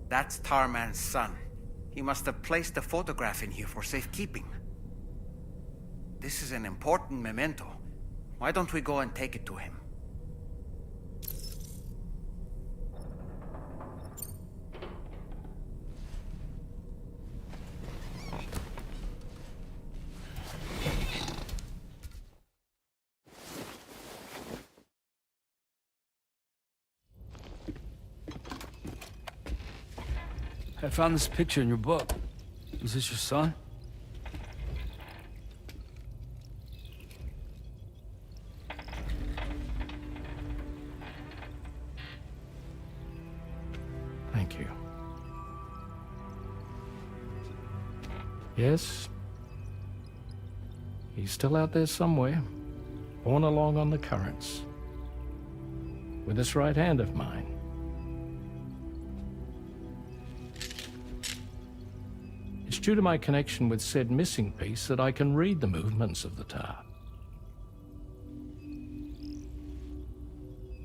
That's Tarman's son. He must have placed the photograph in here for safekeeping. This is an important memento. Why don't we go and take it to him? I found this picture in your book. Is this your son? Thank you. Yes. He's still out there somewhere, borne along on the currents, with this right hand of mine. It's due to my connection with said missing piece that I can read the movements of the tar.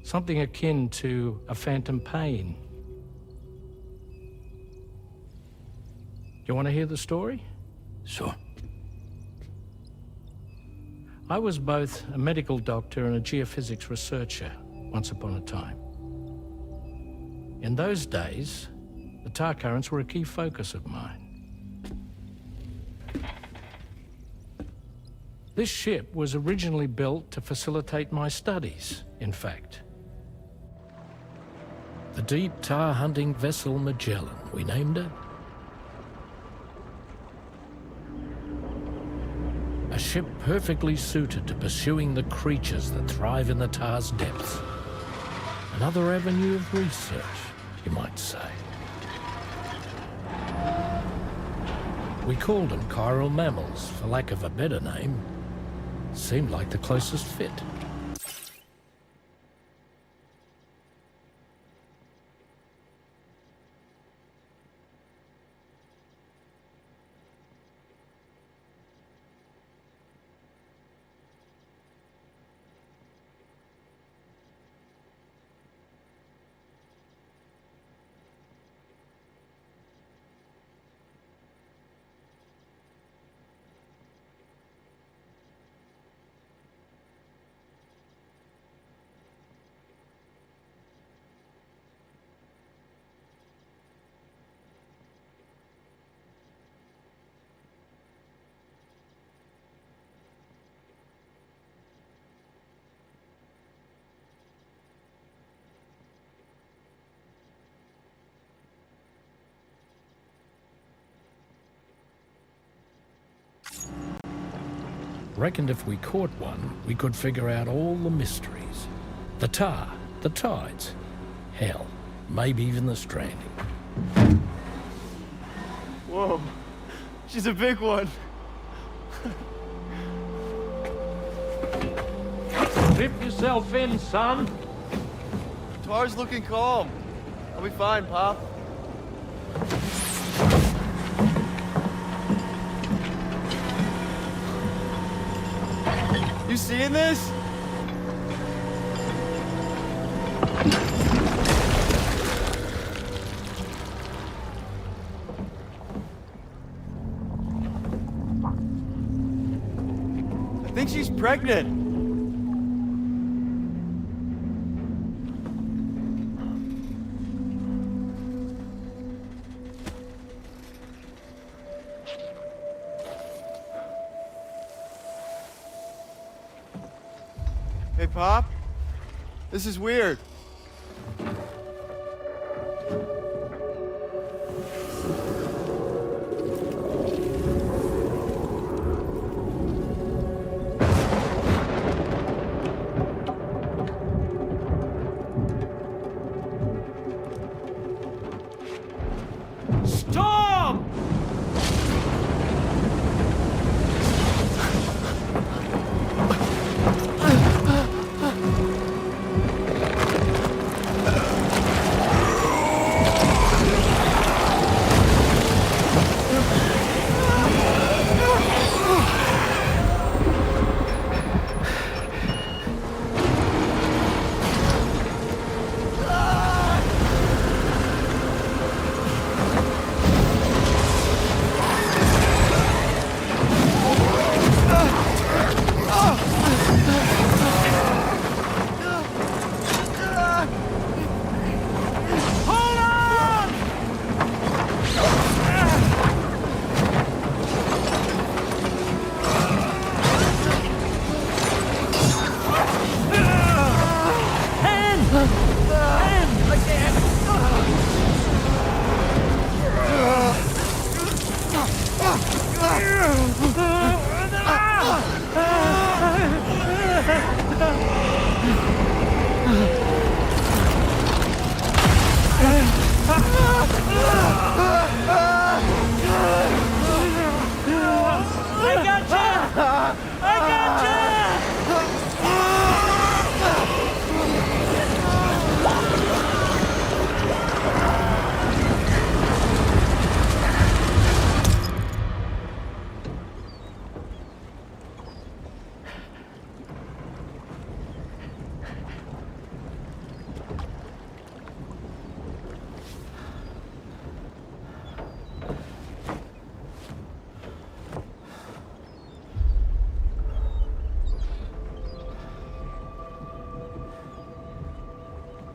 Something akin to a phantom pain. You want to hear the story? Sure. I was both a medical doctor and a geophysics researcher once upon a time. In those days, the tar currents were a key focus of mine. This ship was originally built to facilitate my studies, in fact. The deep tar hunting vessel Magellan, we named it. A ship perfectly suited to pursuing the creatures that thrive in the tar's depths. Another avenue of research, you might say. We called them chiral mammals, for lack of a better name. Seemed like the closest fit. Reckoned if we caught one, we could figure out all the mysteries. The tar, the tides, hell, maybe even the stranding. Whoa, she's a big one. Strip yourself in, son. Tar's looking calm. I'll be fine, Pop. You seeing this? I think she's pregnant. Hey, Pop. This is weird. Storm!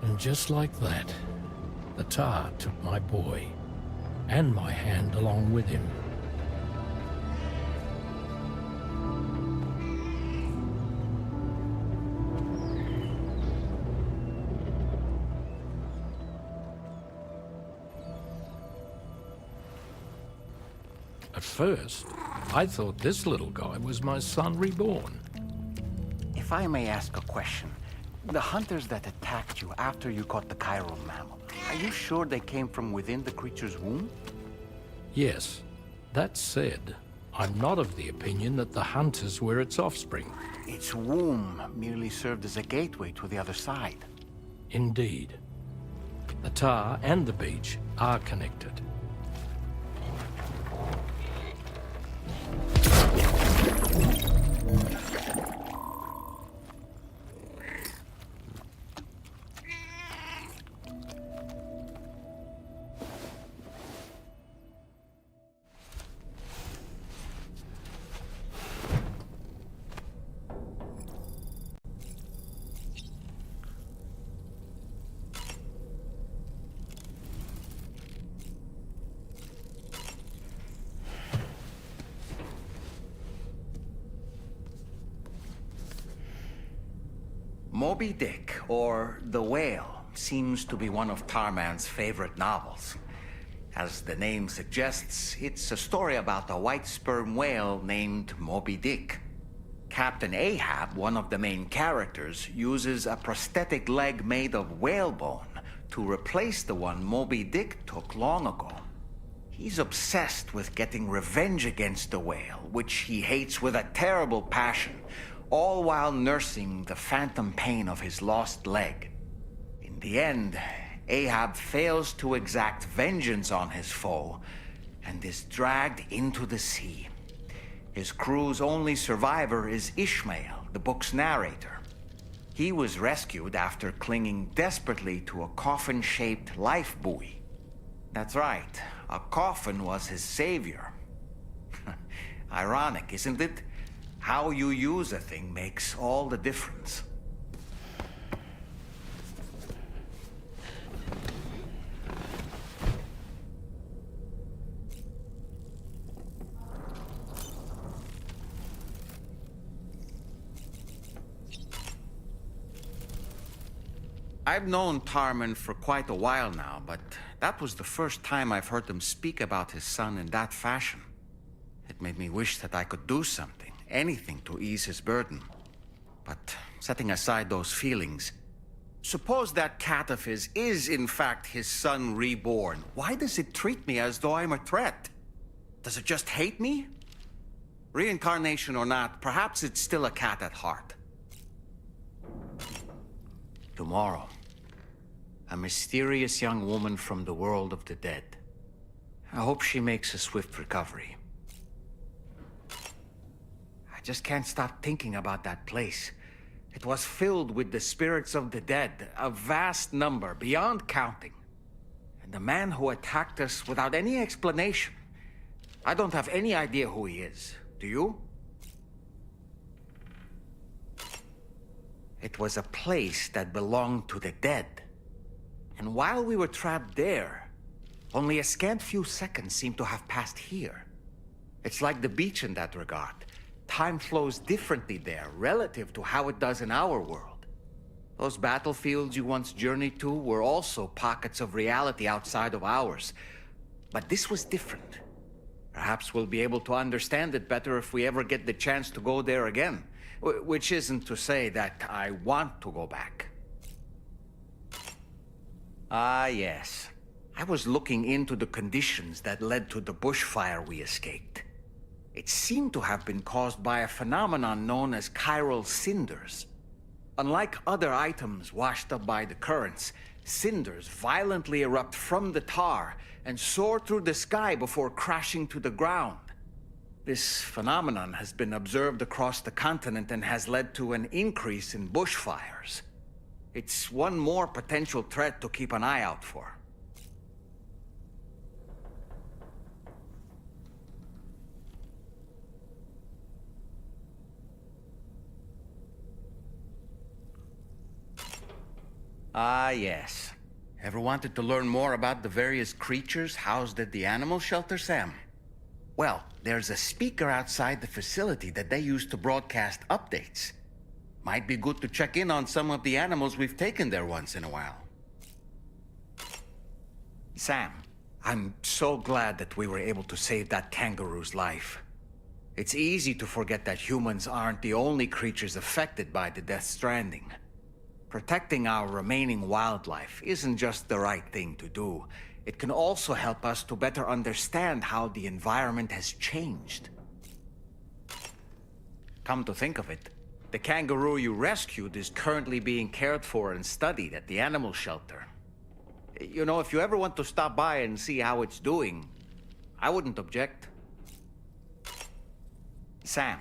And just like that, the tar took my boy, and my hand along with him. At first, I thought this little guy was my son reborn. If I may ask a question, the hunters that attacked you after you caught the chiral mammal, are you sure they came from within the creature's womb? Yes. That said, I'm not of the opinion that the hunters were its offspring. Its womb merely served as a gateway to the other side. Indeed. The tar and the beach are connected. Moby Dick, or The Whale, seems to be one of Tarman's favorite novels. As the name suggests, it's a story about a white sperm whale named Moby Dick. Captain Ahab, one of the main characters, uses a prosthetic leg made of whalebone to replace the one Moby Dick took long ago. He's obsessed with getting revenge against the whale, which he hates with a terrible passion, all while nursing the phantom pain of his lost leg. In the end, Ahab fails to exact vengeance on his foe and is dragged into the sea. His crew's only survivor is Ishmael, the book's narrator. He was rescued after clinging desperately to a coffin-shaped life buoy. That's right, a coffin was his savior. Ironic, isn't it? How you use a thing makes all the difference. I've known Tarman for quite a while now, but that was the first time I've heard him speak about his son in that fashion. It made me wish that I could do something, anything to ease his burden. But setting aside those feelings, suppose that cat of his is in fact his son reborn. Why does it treat me as though I'm a threat? Does it just hate me? Reincarnation or not, perhaps it's still a cat at heart. Tomorrow, a mysterious young woman from the world of the dead. I hope she makes a swift recovery. I just can't stop thinking about that place. It was filled with the spirits of the dead, a vast number, beyond counting. And the man who attacked us without any explanation. I don't have any idea who he is. Do you? It was a place that belonged to the dead. And while we were trapped there, only a scant few seconds seem to have passed here. It's like the beach in that regard. Time flows differently there, relative to how it does in our world. Those battlefields you once journeyed to were also pockets of reality outside of ours. But this was different. Perhaps we'll be able to understand it better if we ever get the chance to go there again. Which isn't to say that I want to go back. Ah, yes. I was looking into the conditions that led to the bushfire we escaped. It seemed to have been caused by a phenomenon known as chiral cinders. Unlike other items washed up by the currents, cinders violently erupt from the tar and soar through the sky before crashing to the ground. This phenomenon has been observed across the continent and has led to an increase in bushfires. It's one more potential threat to keep an eye out for. Ah, yes. Ever wanted to learn more about the various creatures housed at the animal shelter, Sam? Well, there's a speaker outside the facility that they use to broadcast updates. Might be good to check in on some of the animals we've taken there once in a while. Sam, I'm so glad that we were able to save that kangaroo's life. It's easy to forget that humans aren't the only creatures affected by the Death Stranding. Protecting our remaining wildlife isn't just the right thing to do. It can also help us to better understand how the environment has changed. Come to think of it, the kangaroo you rescued is currently being cared for and studied at the animal shelter. You know, if you ever want to stop by and see how it's doing, I wouldn't object. Sam,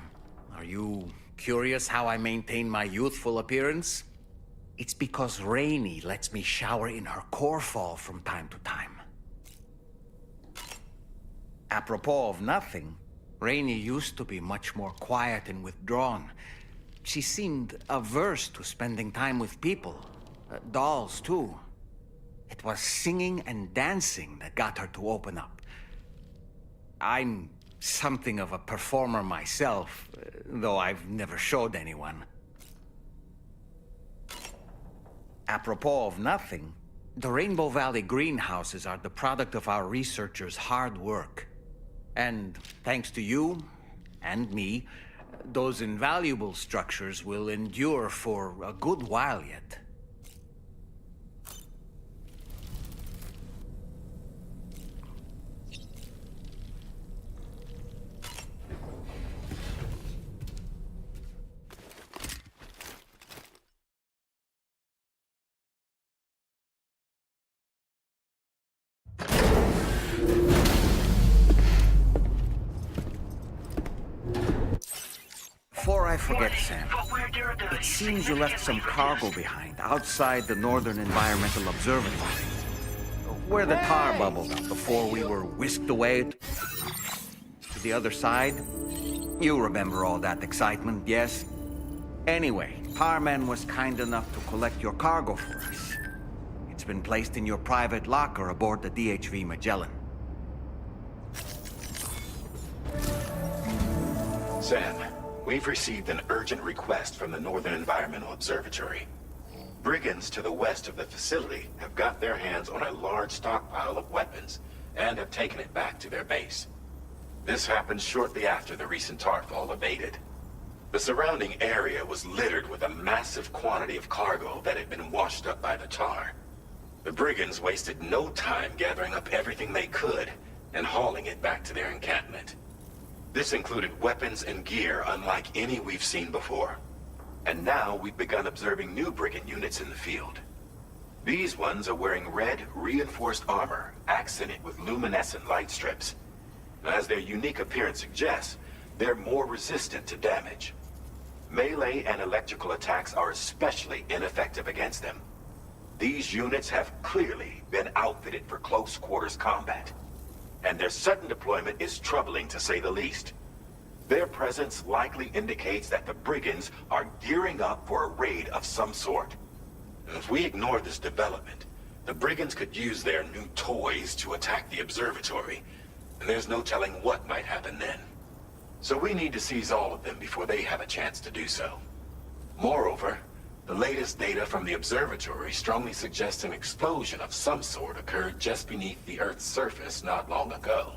are you curious how I maintain my youthful appearance? It's because Rainey lets me shower in her core fall from time to time. Apropos of nothing, Rainey used to be much more quiet and withdrawn. She seemed averse to spending time with people. Dolls, too. It was singing and dancing that got her to open up. I'm something of a performer myself, though I've never showed anyone. Apropos of nothing, the Rainbow Valley greenhouses are the product of our researchers' hard work. And thanks to you, and me, Those invaluable structures will endure for a good while yet. Before I forget, Sam, it seems you left some cargo behind outside the Northern Environmental Observatory, where the tar bubbled up before we were whisked away to the other side. You remember all that excitement, yes? Anyway, Tarman was kind enough to collect your cargo for us. It's been placed in your private locker aboard the DHV Magellan. Sam, we've received an urgent request from the Northern Environmental Observatory. Brigands to the west of the facility have got their hands on a large stockpile of weapons and have taken it back to their base. This happened shortly after the recent Tarfall abated. The surrounding area was littered with a massive quantity of cargo that had been washed up by the tar. The brigands wasted no time gathering up everything they could and hauling it back to their encampment. This included weapons and gear unlike any we've seen before. And now we've begun observing new brigand units in the field. These ones are wearing red, reinforced armor, accented with luminescent light strips. As their unique appearance suggests, they're more resistant to damage. Melee and electrical attacks are especially ineffective against them. These units have clearly been outfitted for close quarters combat, and their sudden deployment is troubling to say the least. Their presence likely indicates that the brigands are gearing up for a raid of some sort. If we ignore this development, the brigands could use their new toys to attack the observatory, and there's no telling what might happen then. So we need to seize all of them before they have a chance to do so. Moreover, the latest data from the observatory strongly suggests an explosion of some sort occurred just beneath the Earth's surface not long ago.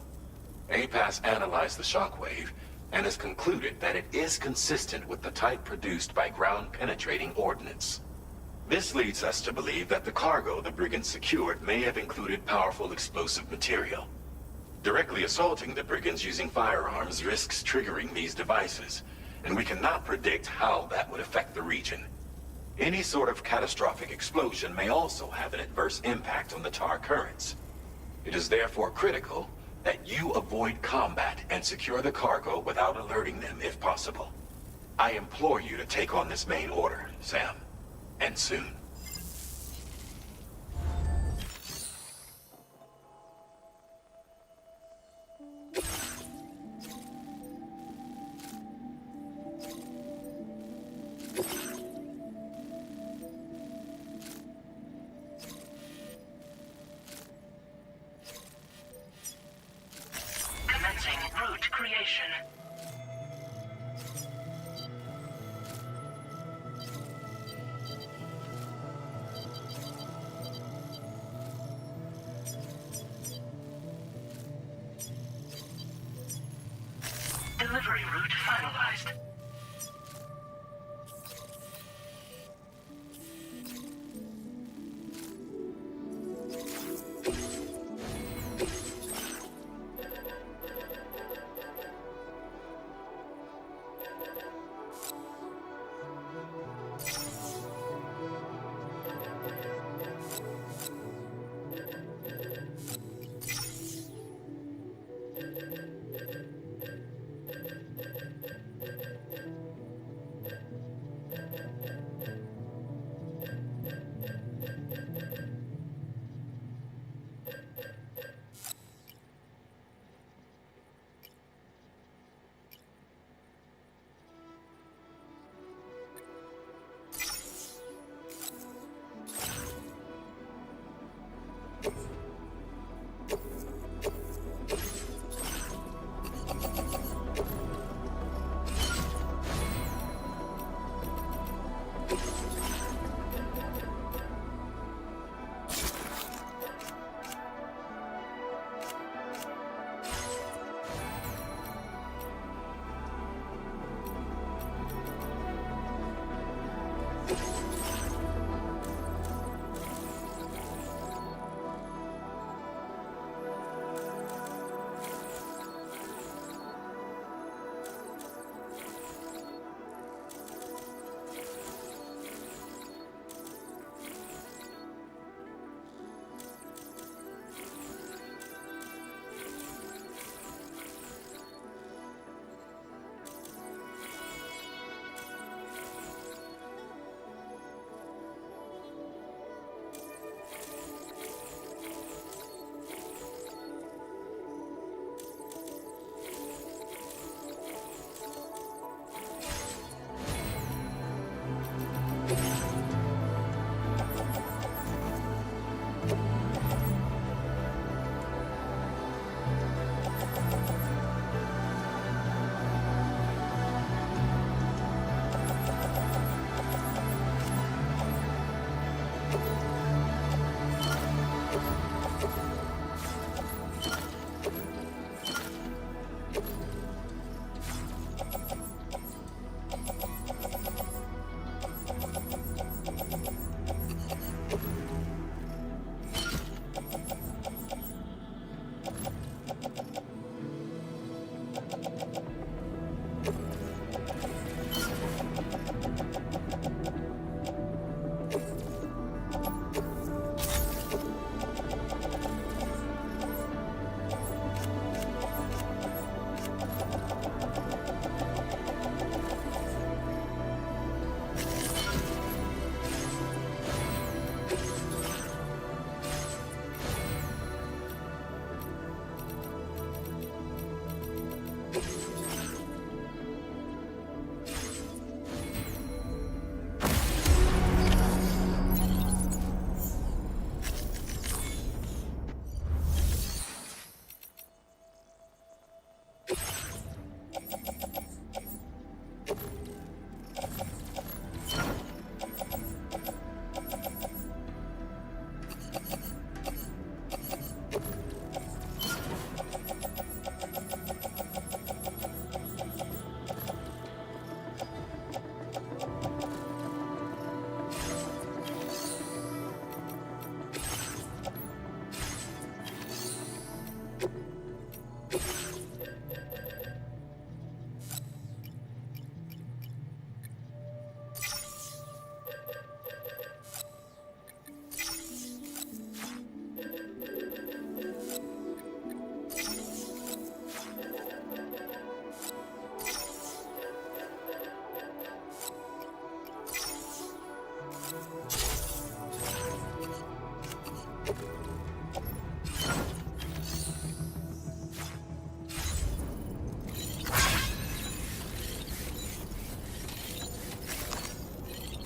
APAS analyzed the shockwave and has concluded that it is consistent with the type produced by ground-penetrating ordnance. This leads us to believe that the cargo the brigands secured may have included powerful explosive material. Directly assaulting the brigands using firearms risks triggering these devices, and we cannot predict how that would affect the region. Any sort of catastrophic explosion may also have an adverse impact on the tar currents. It is therefore critical that you avoid combat and secure the cargo without alerting them if possible. I implore you to take on this main order, Sam, and soon. Commencing route creation. Delivery route finalized.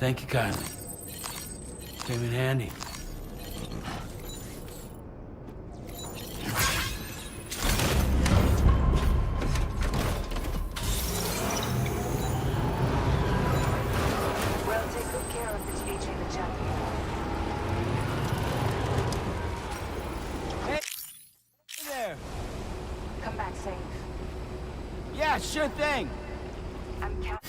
Thank you kindly. Came in handy. We'll take good care of this AJ the champion. Hey there. Come back safe. Yeah, sure thing. I'm Captain.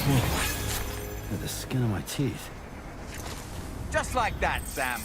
Got the skin on my teeth. Just like that, Sam.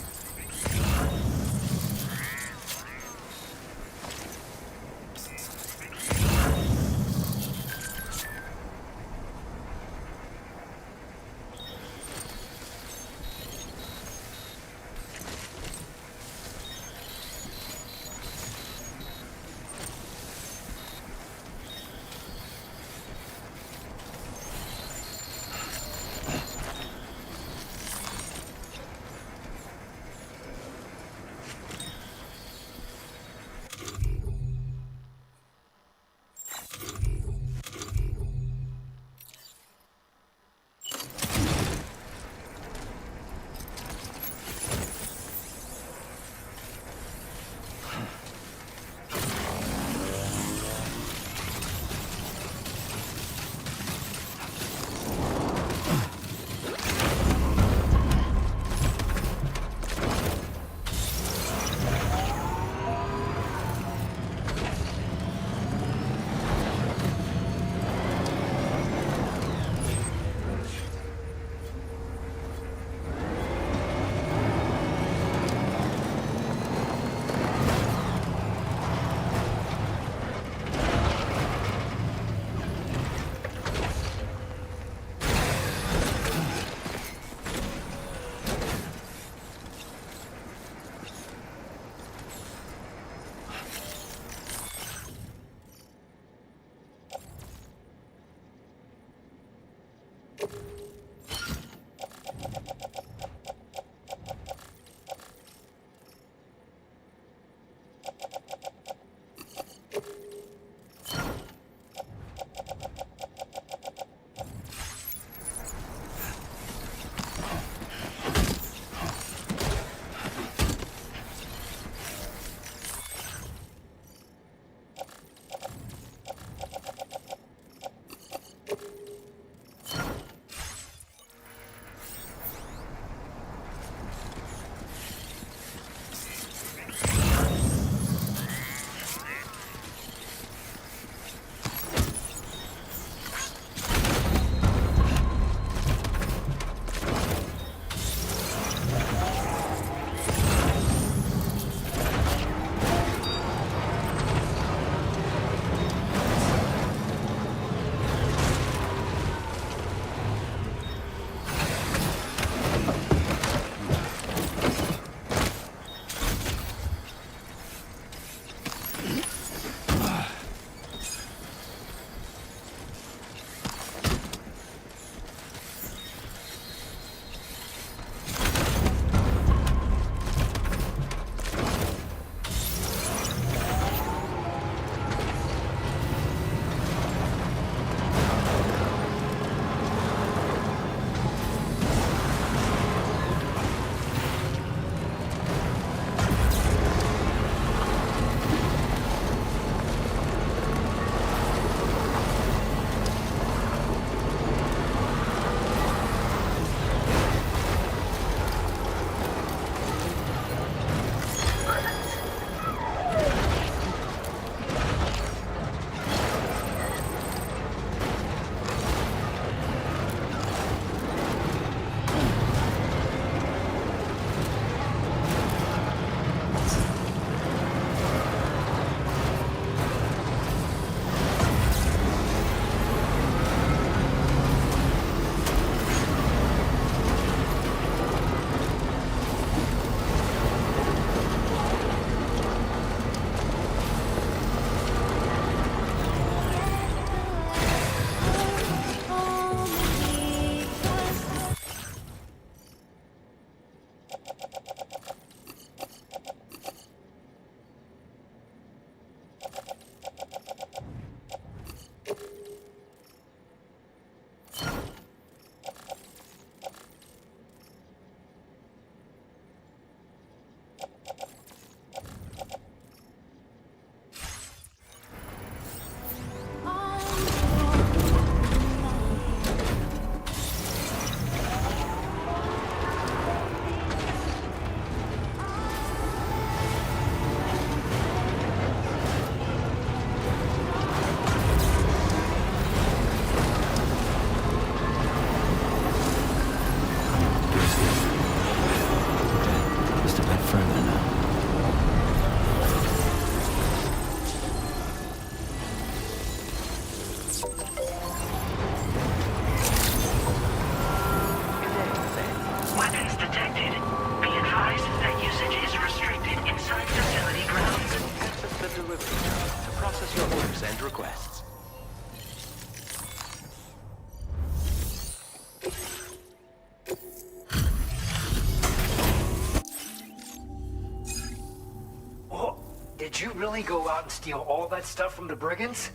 Did you really go out and steal all that stuff from the brigands?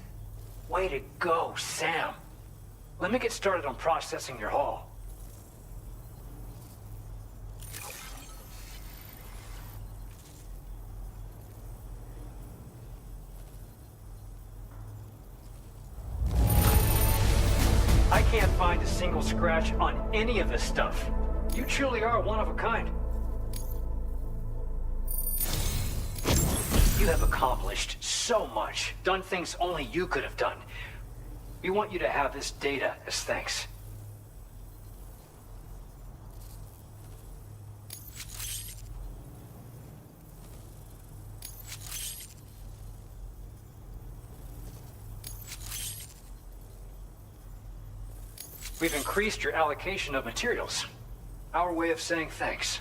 Way to go, Sam. Let me get started on processing your haul. I can't find a single scratch on any of this stuff. You truly are one of a kind. You have accomplished so much, done things only you could have done. We want you to have this data as thanks. We've increased your allocation of materials. Our way of saying thanks.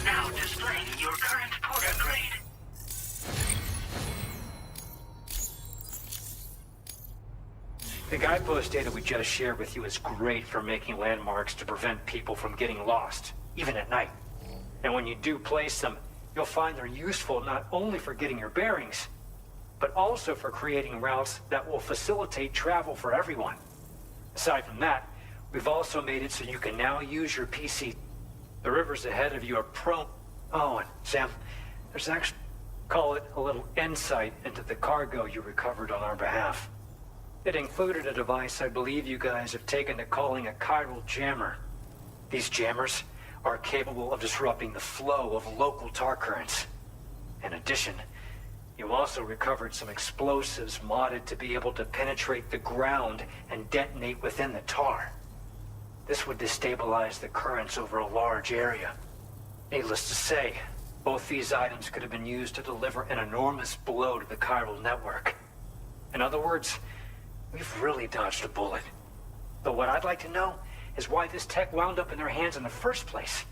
Now displaying your current porter grade. The guidepost data we just shared with you is great for making landmarks to prevent people from getting lost, even at night. And when you do place them, you'll find they're useful not only for getting your bearings, but also for creating routes that will facilitate travel for everyone. Aside from that, we've also made it so you can now use your PC. The rivers ahead of you are prone... Oh, and Sam, there's actually... call it a little insight into the cargo you recovered on our behalf. It included a device I believe you guys have taken to calling a chiral jammer. These jammers are capable of disrupting the flow of local tar currents. In addition, you also recovered some explosives modded to be able to penetrate the ground and detonate within the tar. This would destabilize the currents over a large area. Needless to say, both these items could have been used to deliver an enormous blow to the chiral network. In other words, we've really dodged a bullet. But what I'd like to know is why this tech wound up in their hands in the first place.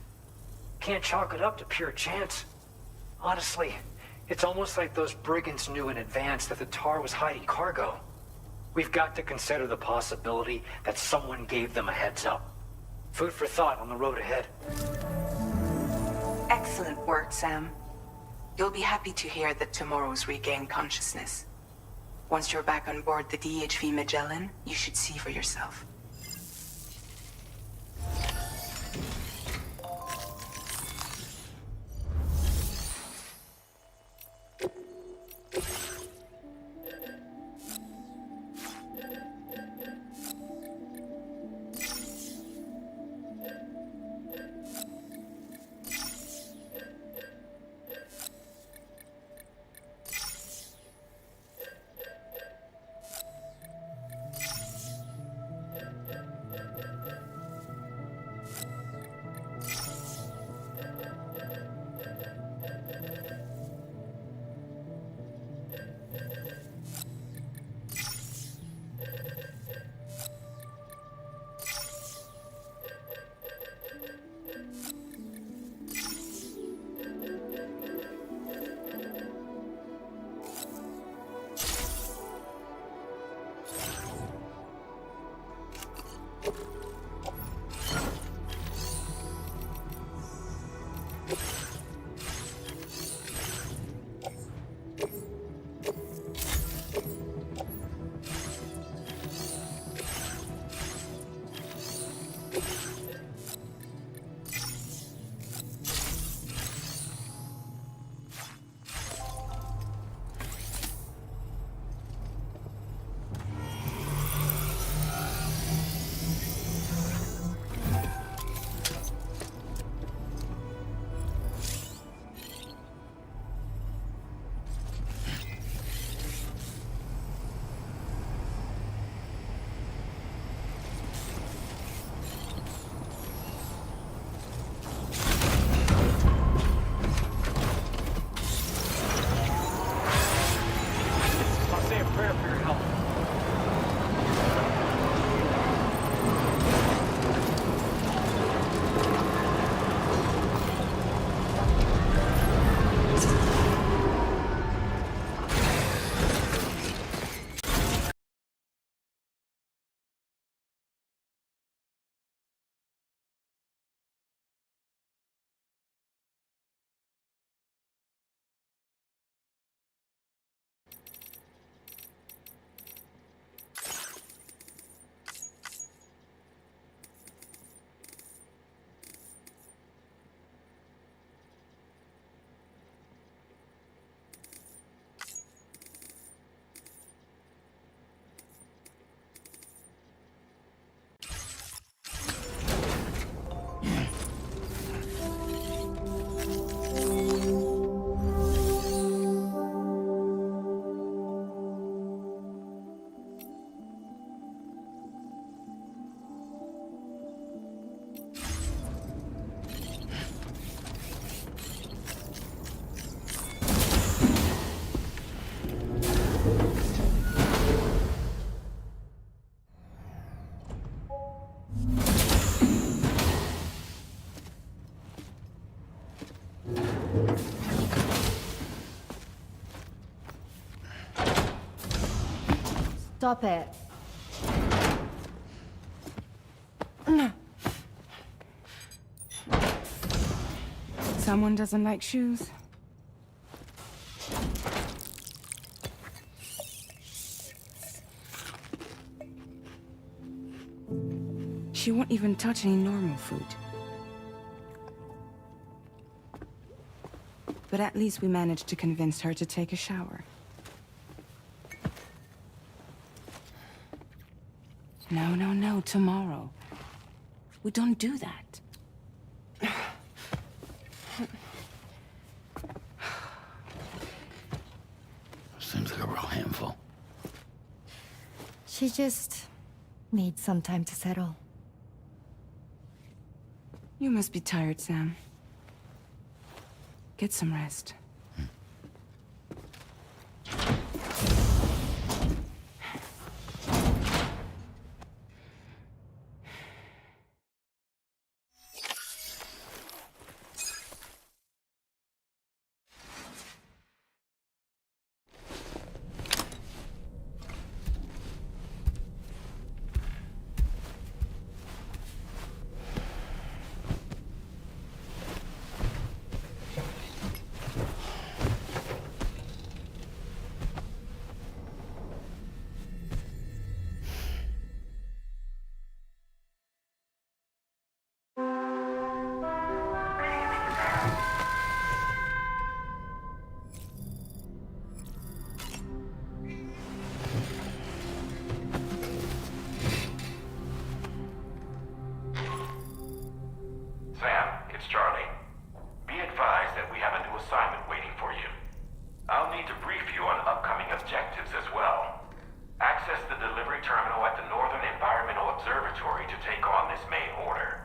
Can't chalk it up to pure chance. Honestly, it's almost like those brigands knew in advance that the tar was hiding cargo. We've got to consider the possibility that someone gave them a heads up. Food for thought on the road ahead. Excellent work, Sam. You'll be happy to hear that tomorrow's regained consciousness. Once you're back on board the DHV Magellan, you should see for yourself. Stop it. Someone doesn't like shoes. She won't even touch any normal food. But at least we managed to convince her to take a shower. No, tomorrow. We don't do that. Seems like a real handful. She just needs some time to settle. You must be tired, Sam. Get some rest. Sam, it's Charlie. Be advised that we have a new assignment waiting for you. I'll need to brief you on upcoming objectives as well. Access the delivery terminal at the Northern Environmental Observatory to take on this main order.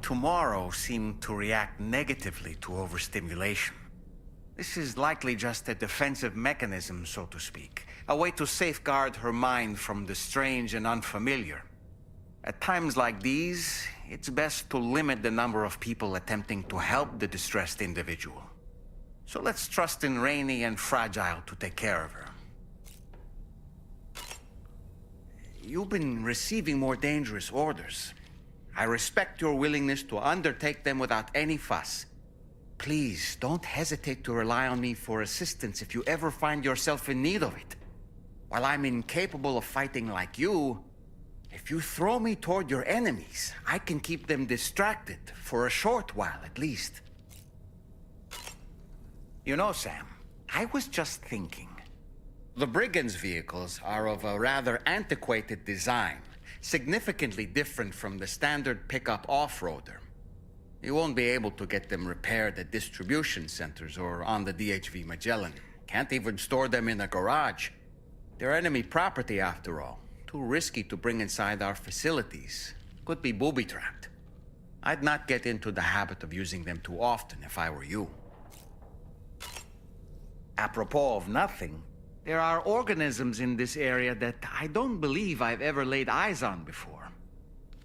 Tomorrow seemed to react negatively to overstimulation. This is likely just a defensive mechanism, so to speak. A way to safeguard her mind from the strange and unfamiliar. At times like these, it's best to limit the number of people attempting to help the distressed individual. So let's trust in Rainey and Fragile to take care of her. You've been receiving more dangerous orders. I respect your willingness to undertake them without any fuss. Please, don't hesitate to rely on me for assistance if you ever find yourself in need of it. While I'm incapable of fighting like you, if you throw me toward your enemies, I can keep them distracted, for a short while at least. You know, Sam, I was just thinking. The Brigands' vehicles are of a rather antiquated design, significantly different from the standard pickup off-roader. You won't be able to get them repaired at distribution centers or on the DHV Magellan. Can't even store them in a garage. They're enemy property after all. Too risky to bring inside our facilities. Could be booby-trapped. I'd not get into the habit of using them too often if I were you. Apropos of nothing, there are organisms in this area that I don't believe I've ever laid eyes on before.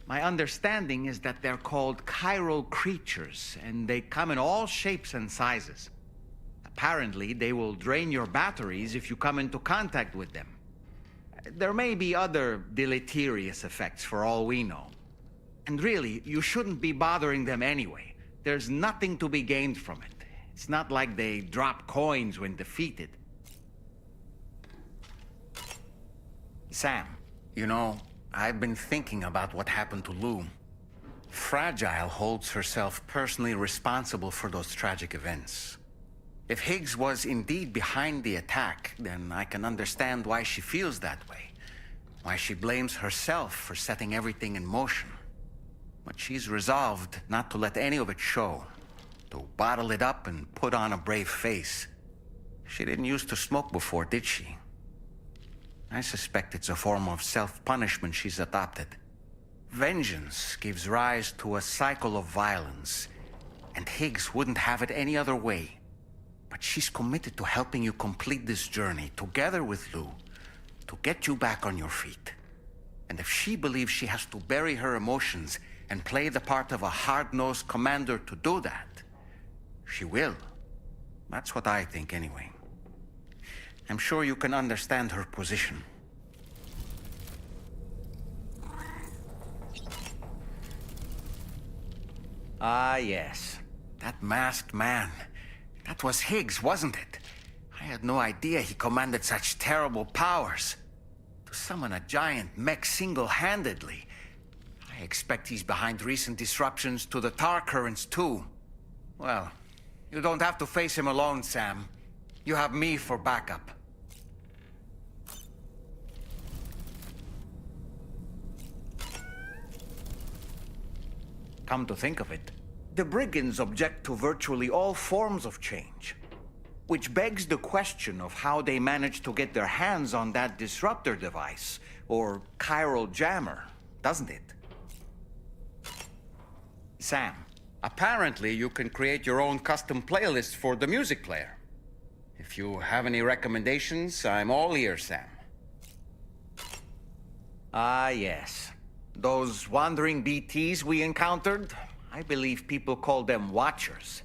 My understanding is that they're called chiral creatures, and they come in all shapes and sizes. Apparently, they will drain your batteries if you come into contact with them. There may be other deleterious effects for all we know. And really, you shouldn't be bothering them anyway. There's nothing to be gained from it. It's not like they drop coins when defeated. Sam, you know, I've been thinking about what happened to Lou. Fragile holds herself personally responsible for those tragic events. If Higgs was indeed behind the attack, then I can understand why she feels that way. Why she blames herself for setting everything in motion. But she's resolved not to let any of it show. To bottle it up and put on a brave face. She didn't used to smoke before, did she? I suspect it's a form of self-punishment she's adopted. Vengeance gives rise to a cycle of violence, and Higgs wouldn't have it any other way. But she's committed to helping you complete this journey, together with Lou, to get you back on your feet. And if she believes she has to bury her emotions and play the part of a hard-nosed commander to do that, she will. That's what I think, anyway. I'm sure you can understand her position. Ah, yes. That masked man. That was Higgs, wasn't it? I had no idea he commanded such terrible powers. To summon a giant mech single-handedly. I expect he's behind recent disruptions to the tar currents, too. Well, you don't have to face him alone, Sam. You have me for backup. Come to think of it, the Brigands object to virtually all forms of change. Which begs the question of how they managed to get their hands on that disruptor device, or chiral jammer, doesn't it? Sam, apparently you can create your own custom playlist for the music player. If you have any recommendations, I'm all ears, Sam. Ah, yes. Those wandering BTs we encountered, I believe people call them Watchers.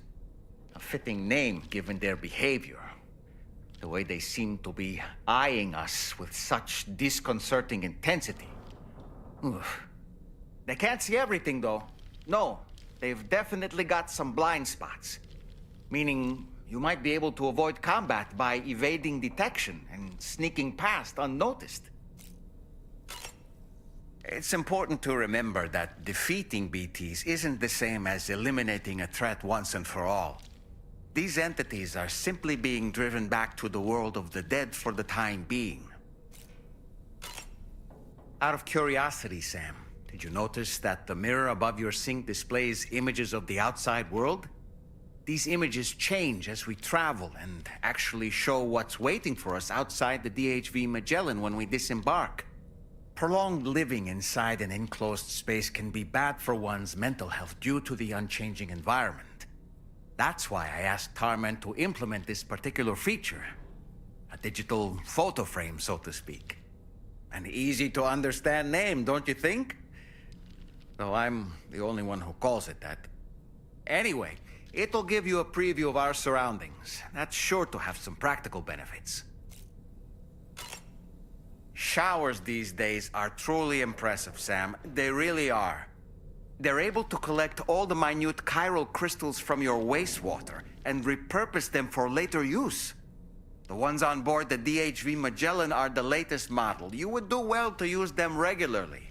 A fitting name given their behavior. The way they seem to be eyeing us with such disconcerting intensity. Oof. They can't see everything, though. No, they've definitely got some blind spots. Meaning, you might be able to avoid combat by evading detection and sneaking past unnoticed. It's important to remember that defeating BTs isn't the same as eliminating a threat once and for all. These entities are simply being driven back to the world of the dead for the time being. Out of curiosity, Sam, did you notice that the mirror above your sink displays images of the outside world? These images change as we travel and actually show what's waiting for us outside the DHV Magellan when we disembark. Prolonged living inside an enclosed space can be bad for one's mental health due to the unchanging environment. That's why I asked Tarman to implement this particular feature. A digital photo frame, so to speak. An easy-to-understand name, don't you think? Though I'm the only one who calls it that. Anyway, it'll give you a preview of our surroundings. That's sure to have some practical benefits. Showers these days are truly impressive, Sam. They really are. They're able to collect all the minute chiral crystals from your wastewater and repurpose them for later use. The ones on board the DHV Magellan are the latest model. You would do well to use them regularly.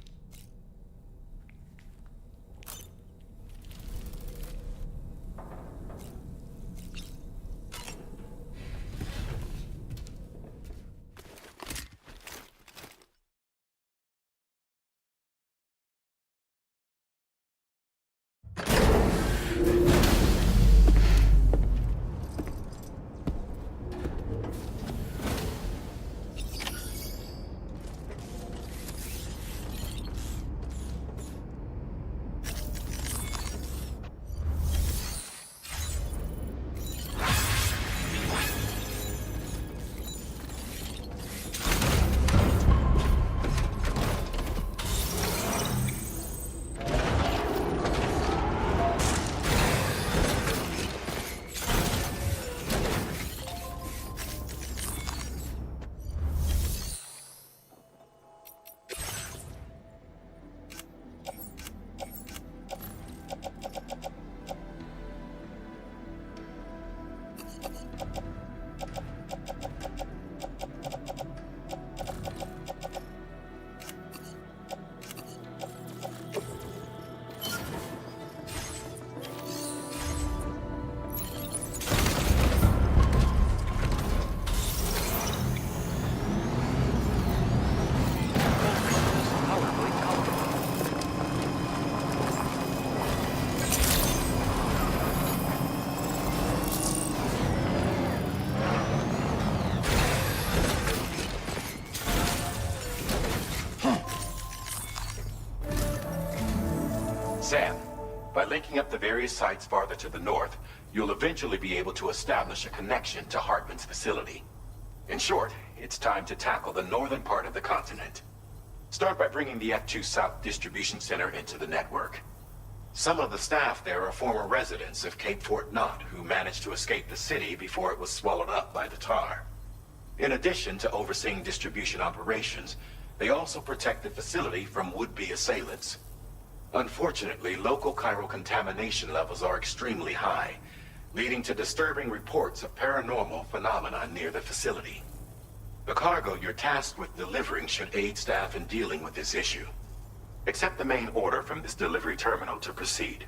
Sam, by linking up the various sites farther to the north, you'll eventually be able to establish a connection to Hartman's facility. In short, it's time to tackle the northern part of the continent. Start by bringing the F2 South Distribution Center into the network. Some of the staff there are former residents of Cape Fort Knott who managed to escape the city before it was swallowed up by the tar. In addition to overseeing distribution operations, they also protect the facility from would-be assailants. Unfortunately, local chiral contamination levels are extremely high, leading to disturbing reports of paranormal phenomena near the facility. The cargo you're tasked with delivering should aid staff in dealing with this issue. Accept the main order from this delivery terminal to proceed.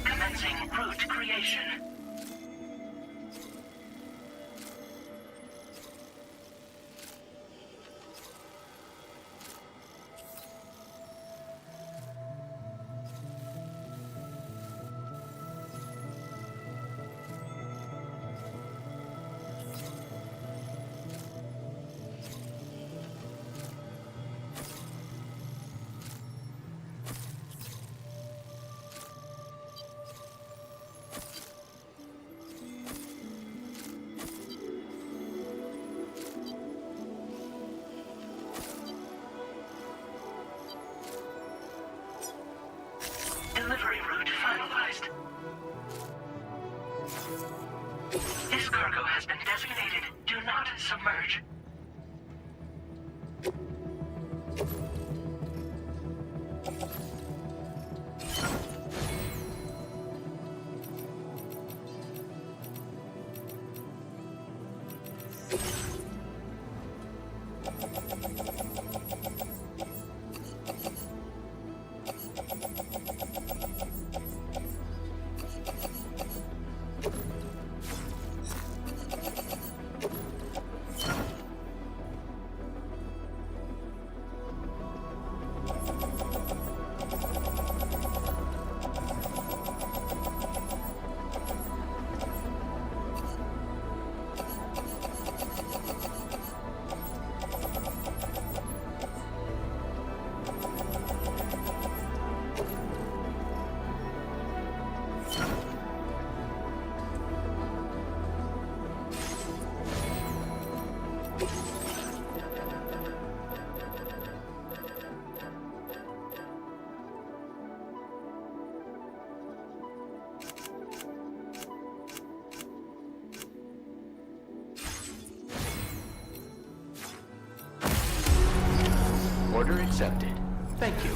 Commencing route creation. request. This cargo has been designated Do Not Submerge. Order accepted. Thank you.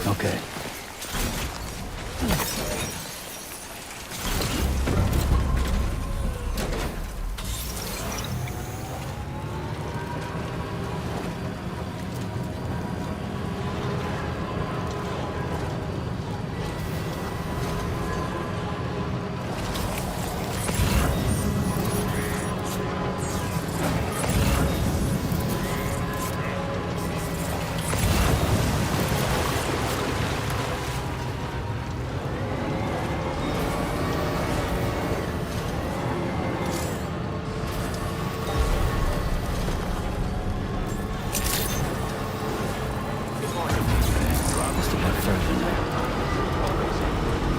Okay.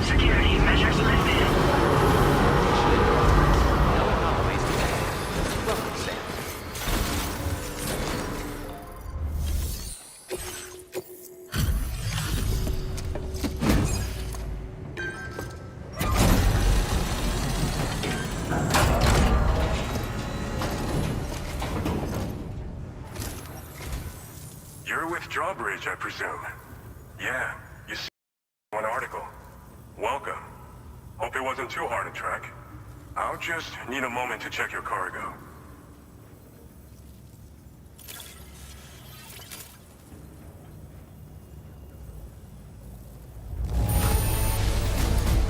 Security measures lifted. You're with Drawbridge, I presume. Yeah, you see one article. Welcome. Hope it wasn't too hard to track. I'll just need a moment to check your cargo.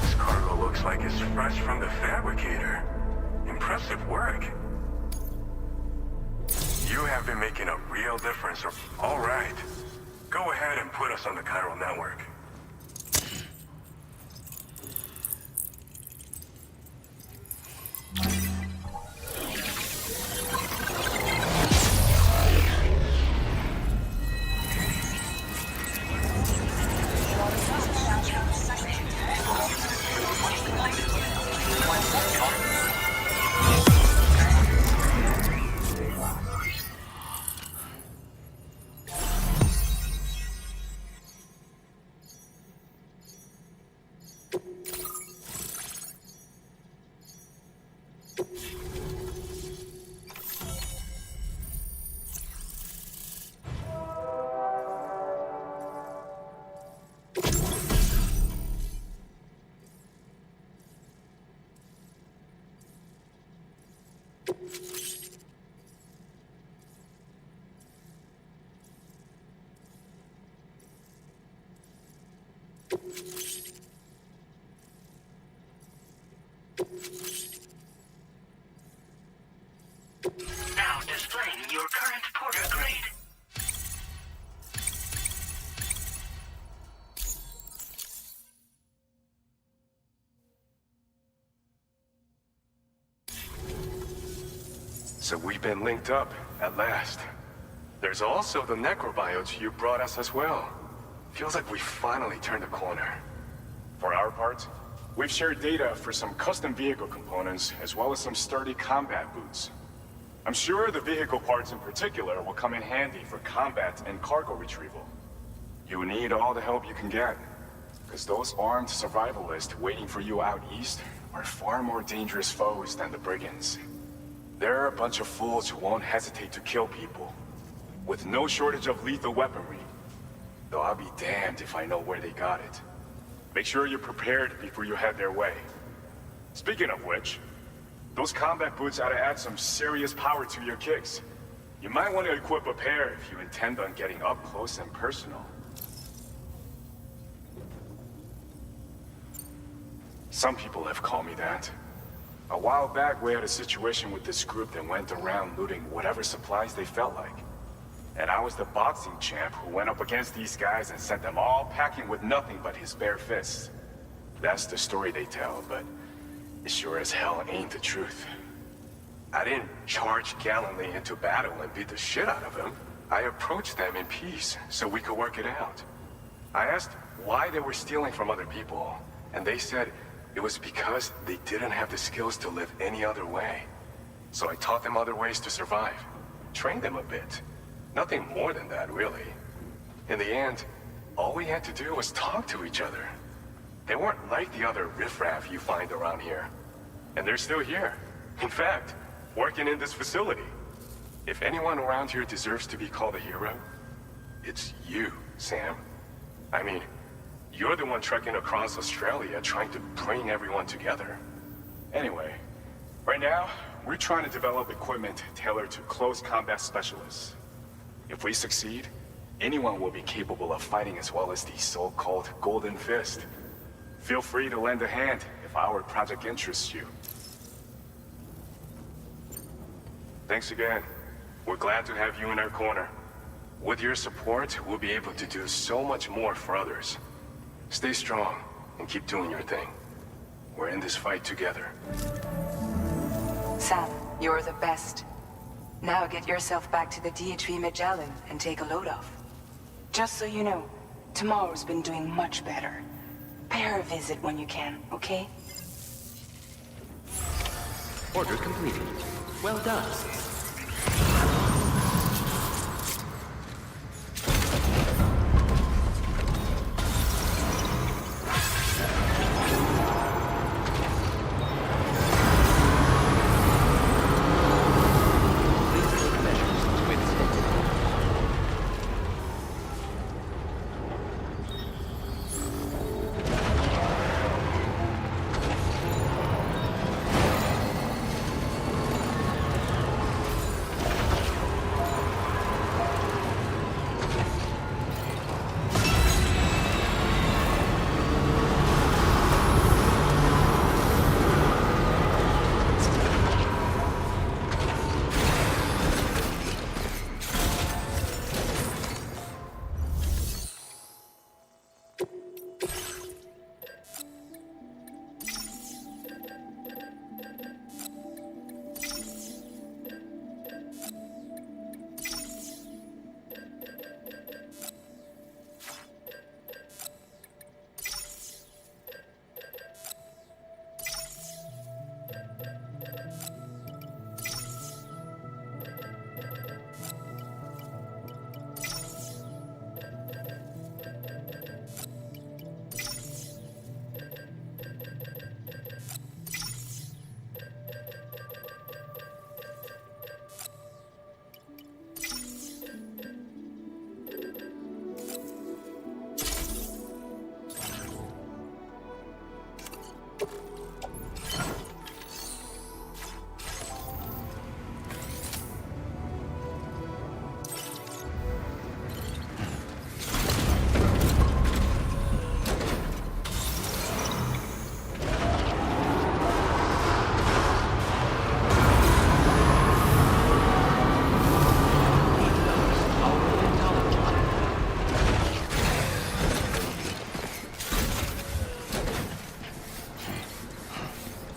This cargo looks like it's fresh from the fabricator. Impressive work. You have been making a real difference. All right. Go ahead and put us on the chiral network. Now displaying your current porter grade. So we've been linked up, at last. There's also the necrobiotes you brought us as well. Feels like we finally turned a corner. For our part, we've shared data for some custom vehicle components, as well as some sturdy combat boots. I'm sure the vehicle parts in particular will come in handy for combat and cargo retrieval. You need all the help you can get, because those armed survivalists waiting for you out east are far more dangerous foes than the brigands. They're a bunch of fools who won't hesitate to kill people, with no shortage of lethal weaponry. Though I'll be damned if I know where they got it. Make sure you're prepared before you head their way. Speaking of which, those combat boots ought to add some serious power to your kicks. You might want to equip a pair if you intend on getting up close and personal. Some people have called me that. A while back, we had a situation with this group that went around looting whatever supplies they felt like. And I was the boxing champ who went up against these guys and sent them all packing with nothing but his bare fists. That's the story they tell, but it sure as hell ain't the truth. I didn't charge gallantly into battle and beat the shit out of them. I approached them in peace so we could work it out. I asked why they were stealing from other people, and they said it was because they didn't have the skills to live any other way. So I taught them other ways to survive, trained them a bit. Nothing more than that, really. In the end, all we had to do was talk to each other. They weren't like the other riffraff you find around here. And they're still here. In fact, working in this facility. If anyone around here deserves to be called a hero, it's you, Sam. I mean, you're the one trekking across Australia trying to bring everyone together. Anyway, right now, we're trying to develop equipment tailored to close combat specialists. If we succeed, anyone will be capable of fighting as well as the so-called Golden Fist. Feel free to lend a hand if our project interests you. Thanks again. We're glad to have you in our corner. With your support, we'll be able to do so much more for others. Stay strong and keep doing your thing. We're in this fight together. Sam, you're the best. Now get yourself back to the DHV Magellan and take a load off. Just so you know, Tomorrow's been doing much better. Pay her a visit when you can, okay? Order completed. Well done.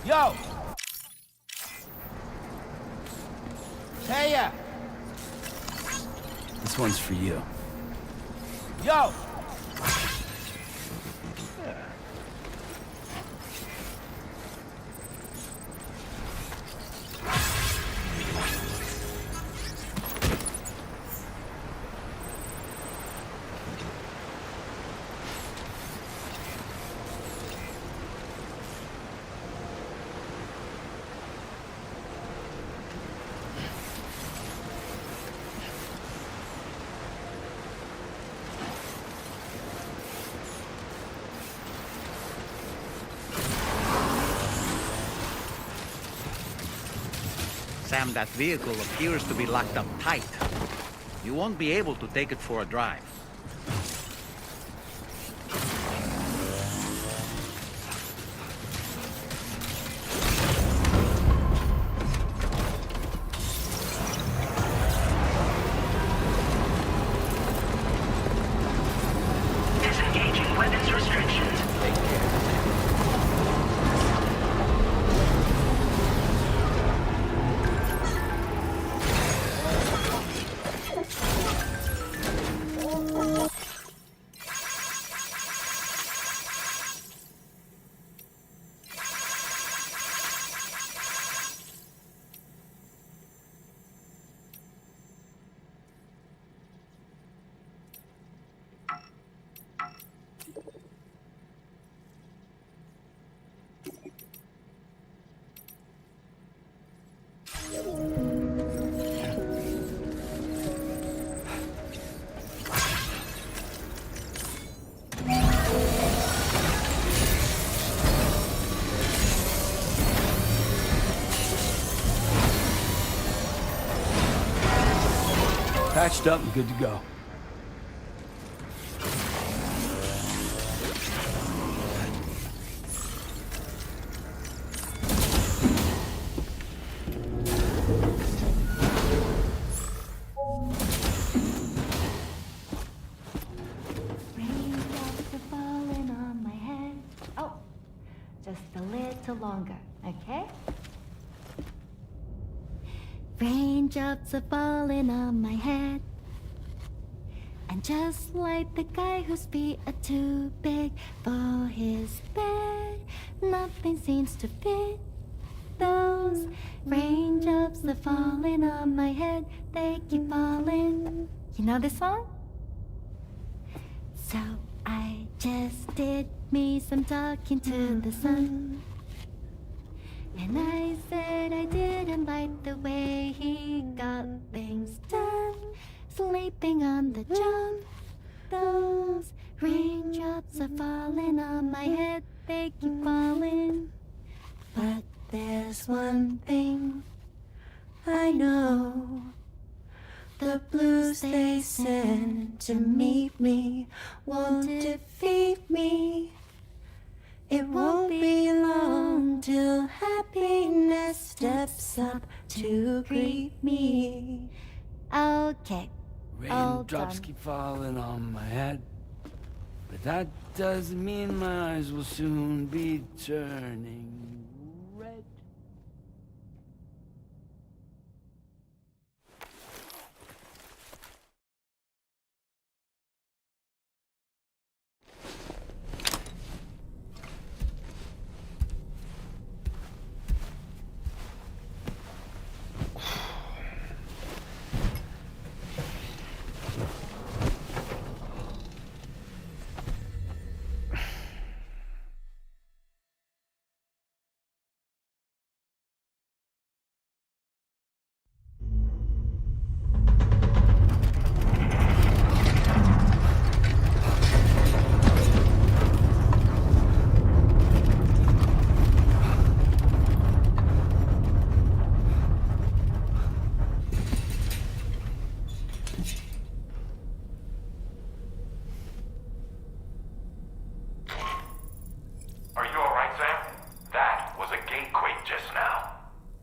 Yo! Taya! This one's for you. Yo! Sam, that vehicle appears to be locked up tight. You won't be able to take it for a drive. Disengaging weapons restrictions. Take care. patched up and good to go. Raindrops are falling on my head. Oh, just a little longer, okay? Raindrops are falling on my head. And just like the guy whose feet are too big for his bed, nothing seems to fit. Those raindrops are falling on my head, they keep falling. You know this song? So I just did me some talking to the sun. And I said I didn't like the way he got things done, sleeping on the job. Those raindrops are falling on my head, they keep falling. But there's one thing I know. The blues they send to meet me won't defeat me. It won't be long till happiness steps up to greet me. Okay. Raindrops keep falling on my head, but that doesn't mean my eyes will soon be turning red. Are you alright, Sam? That was a gatequake just now.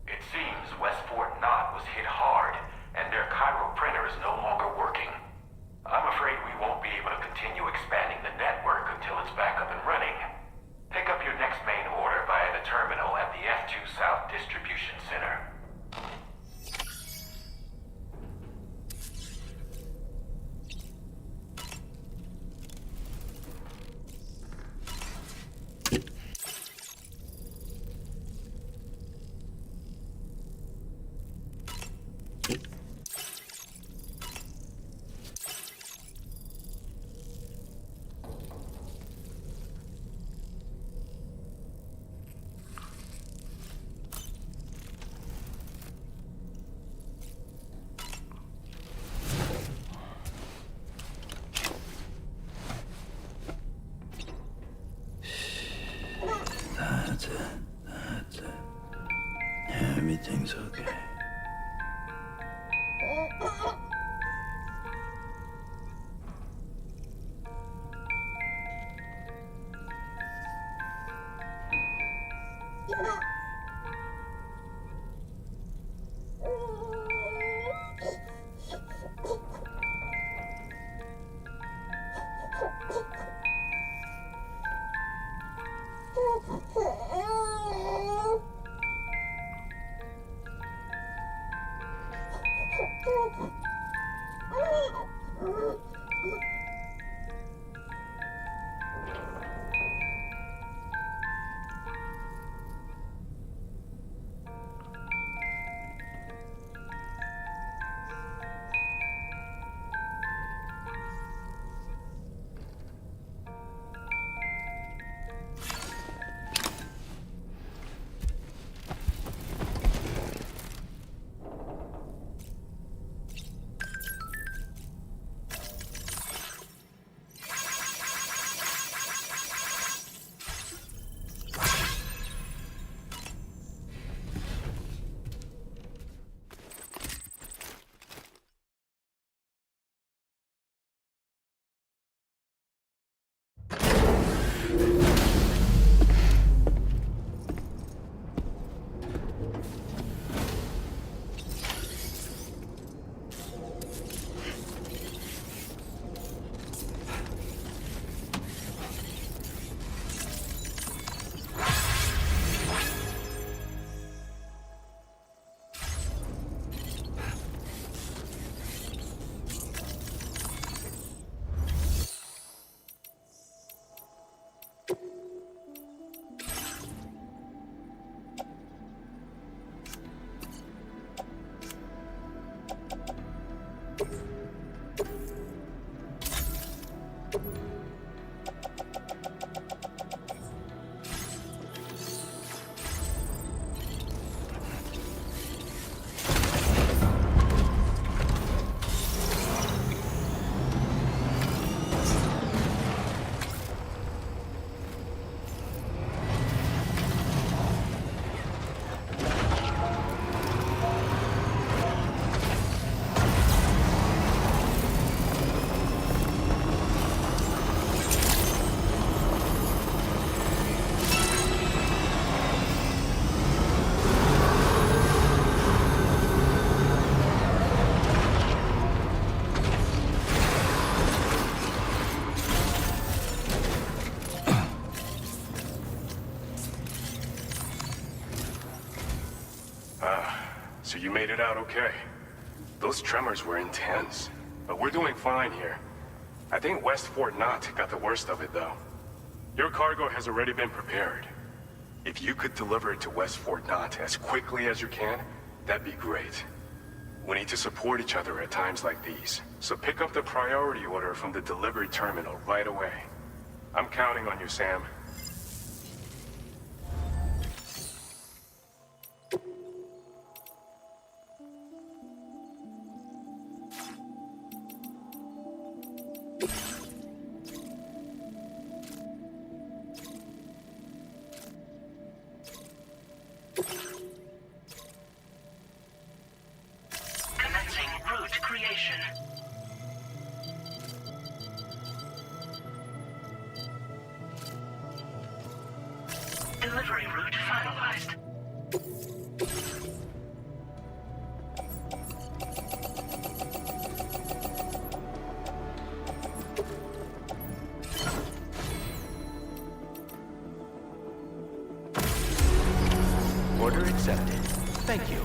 It seems West Fort Knott was hit hard, and their Cairo printer is no longer working. I'm afraid we won't be able to continue expanding the network until it's back up and running. Pick up your next main order via the terminal at the F2 South Distribution Center. That's it. Everything's okay. So you made it out okay. Those tremors were intense, but we're doing fine here. I think West Fort Knott got the worst of it, though. Your cargo has already been prepared. If you could deliver it to West Fort Knott as quickly as you can, that'd be great. We need to support each other at times like these, so pick up the priority order from the delivery terminal right away. I'm counting on you, Sam. Commencing route creation. Delivery route finalized. Order accepted. Thank you.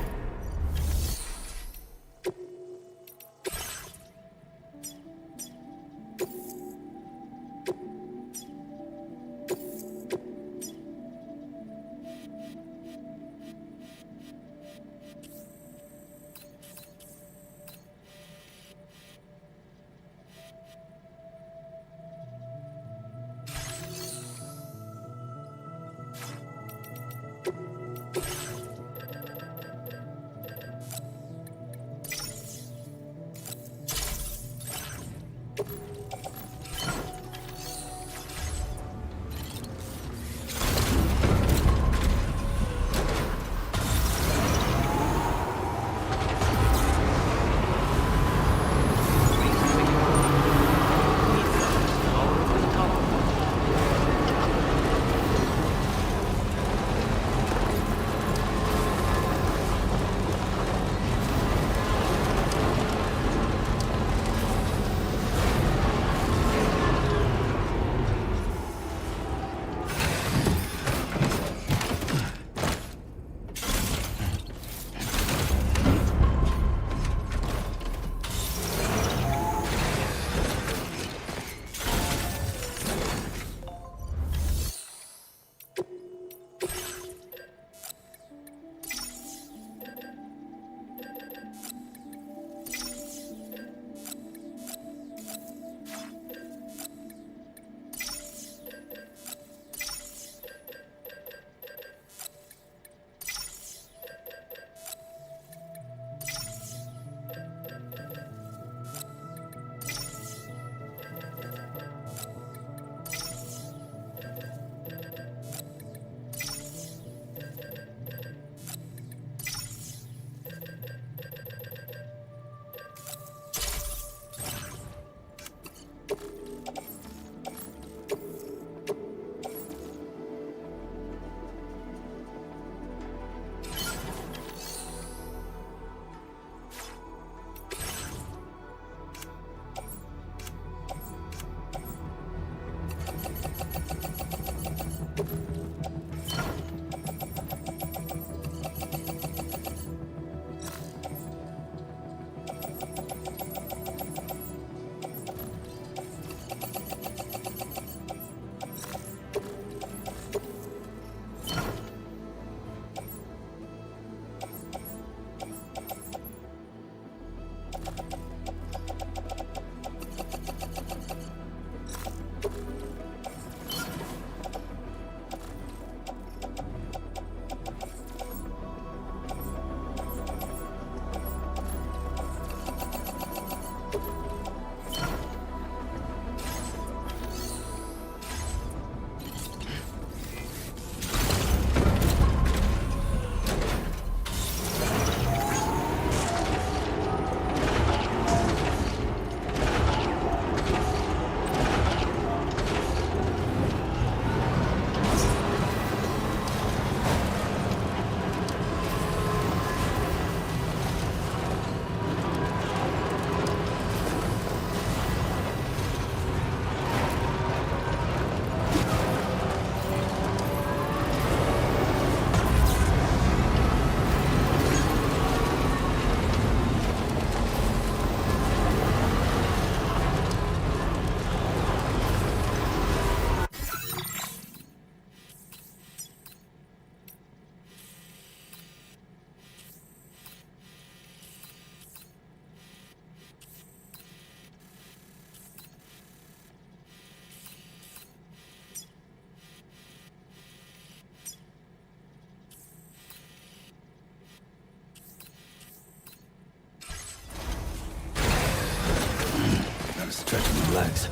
legs.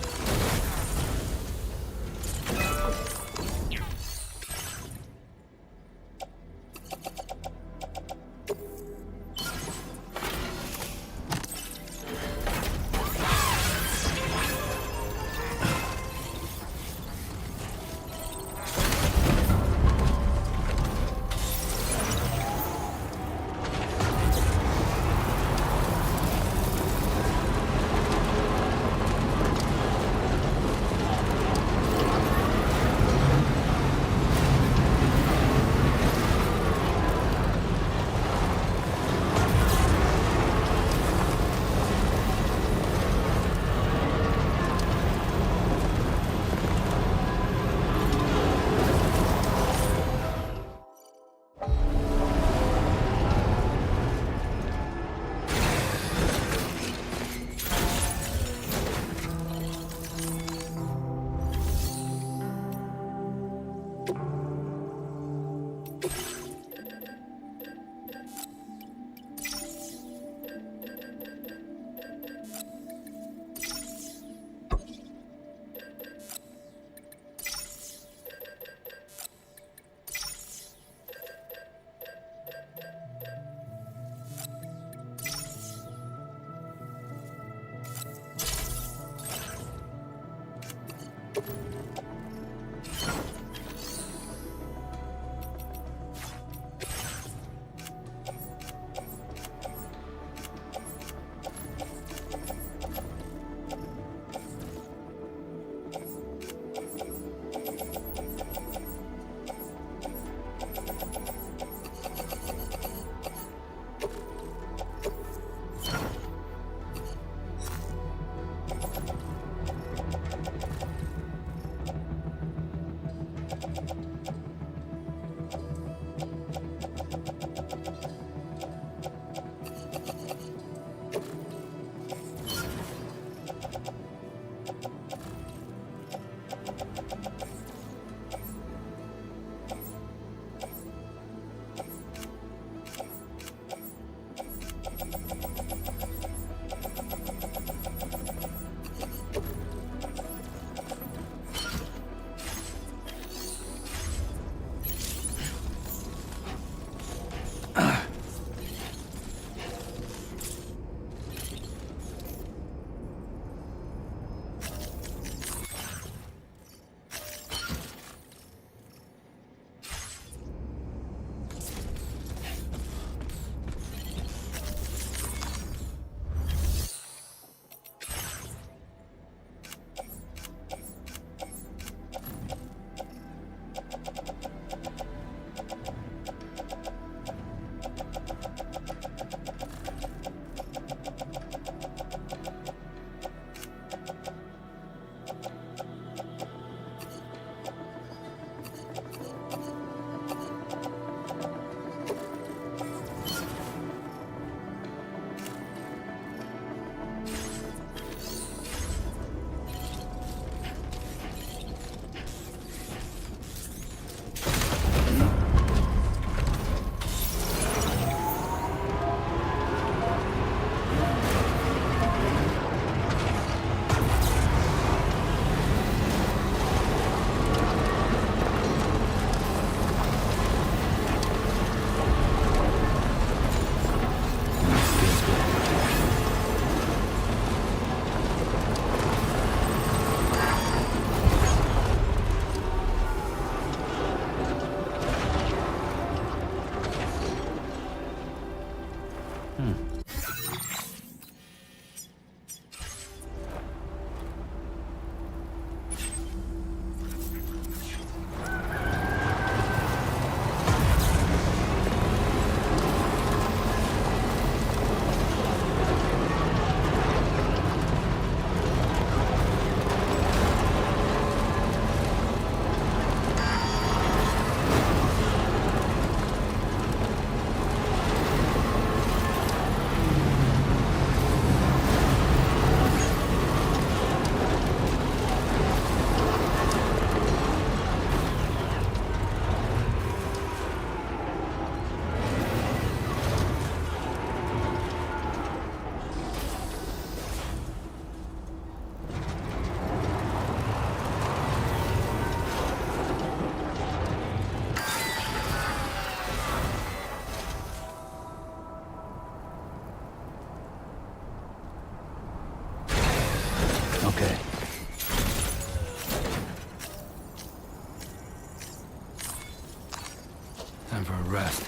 time for a rest.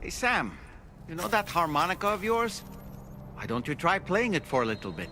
Hey, Sam. You know that harmonica of yours? Why don't you try playing it for a little bit?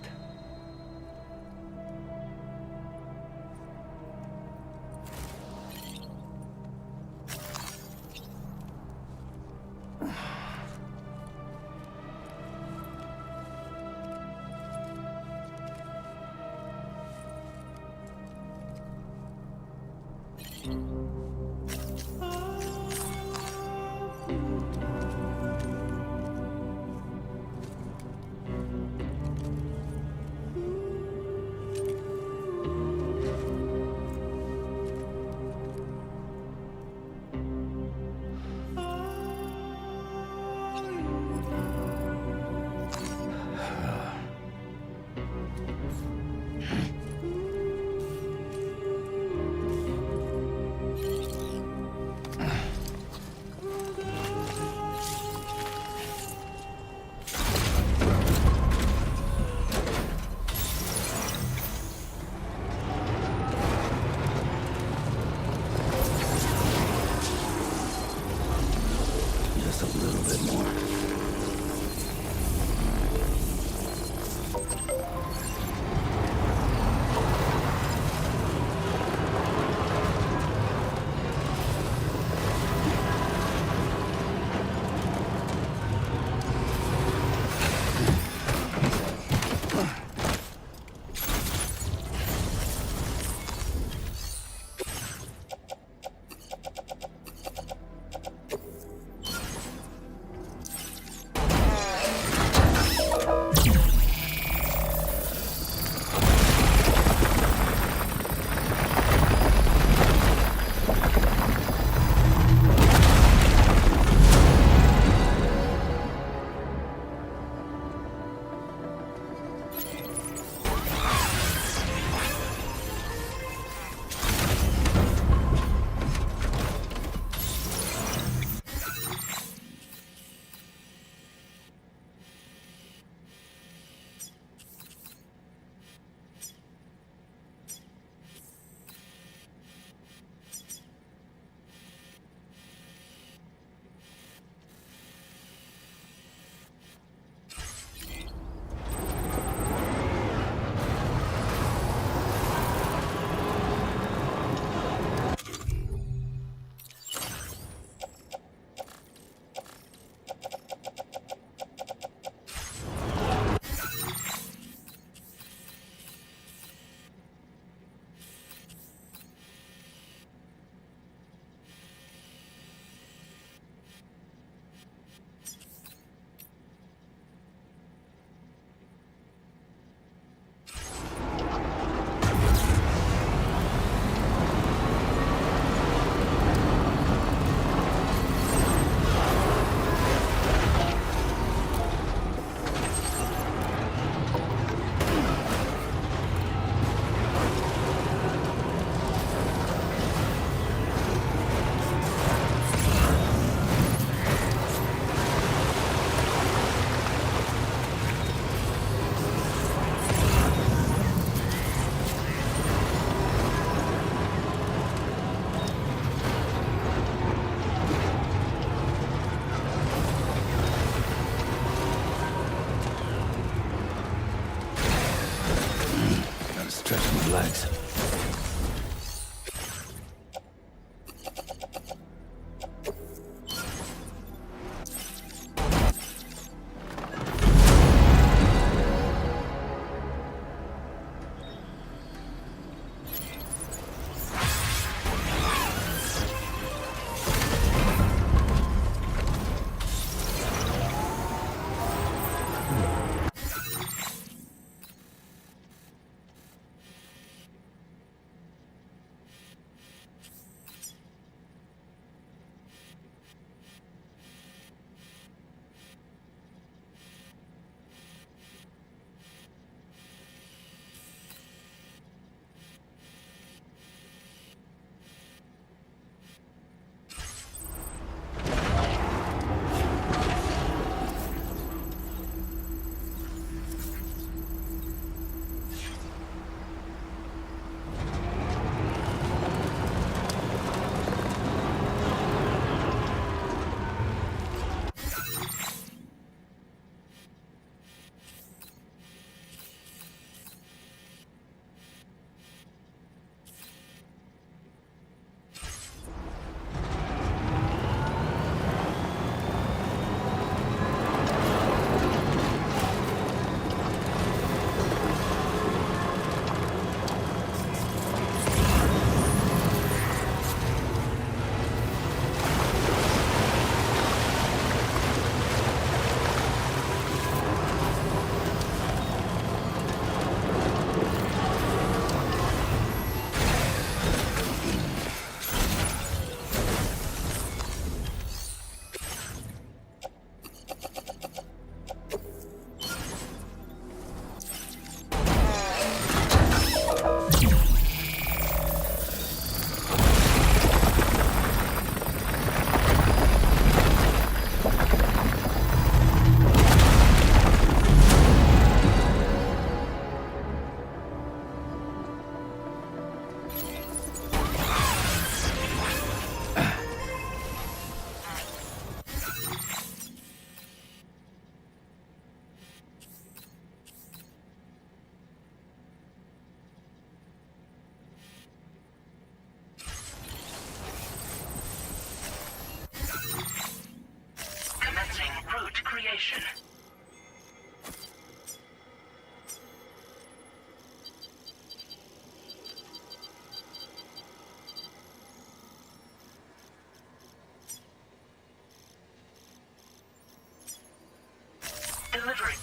delivering.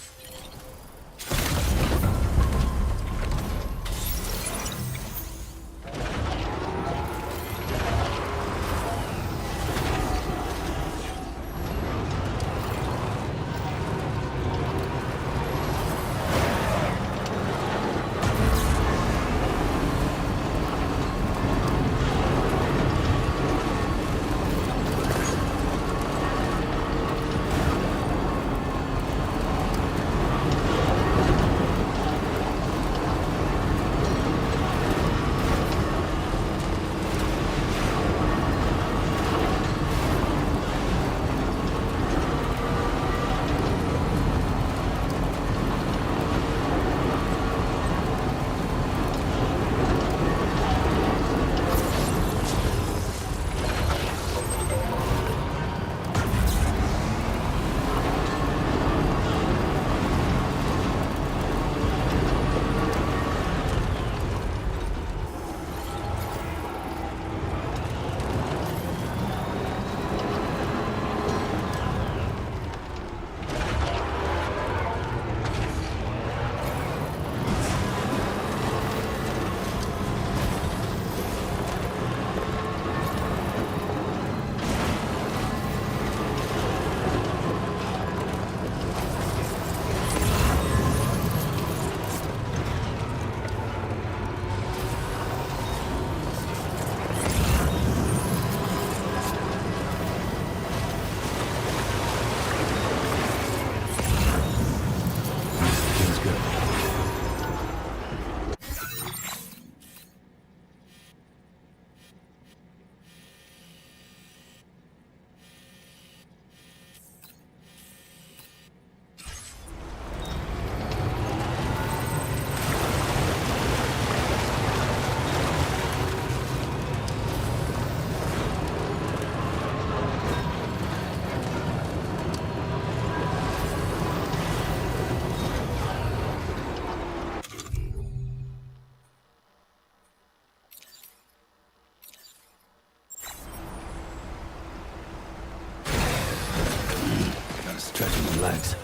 Stretching my legs.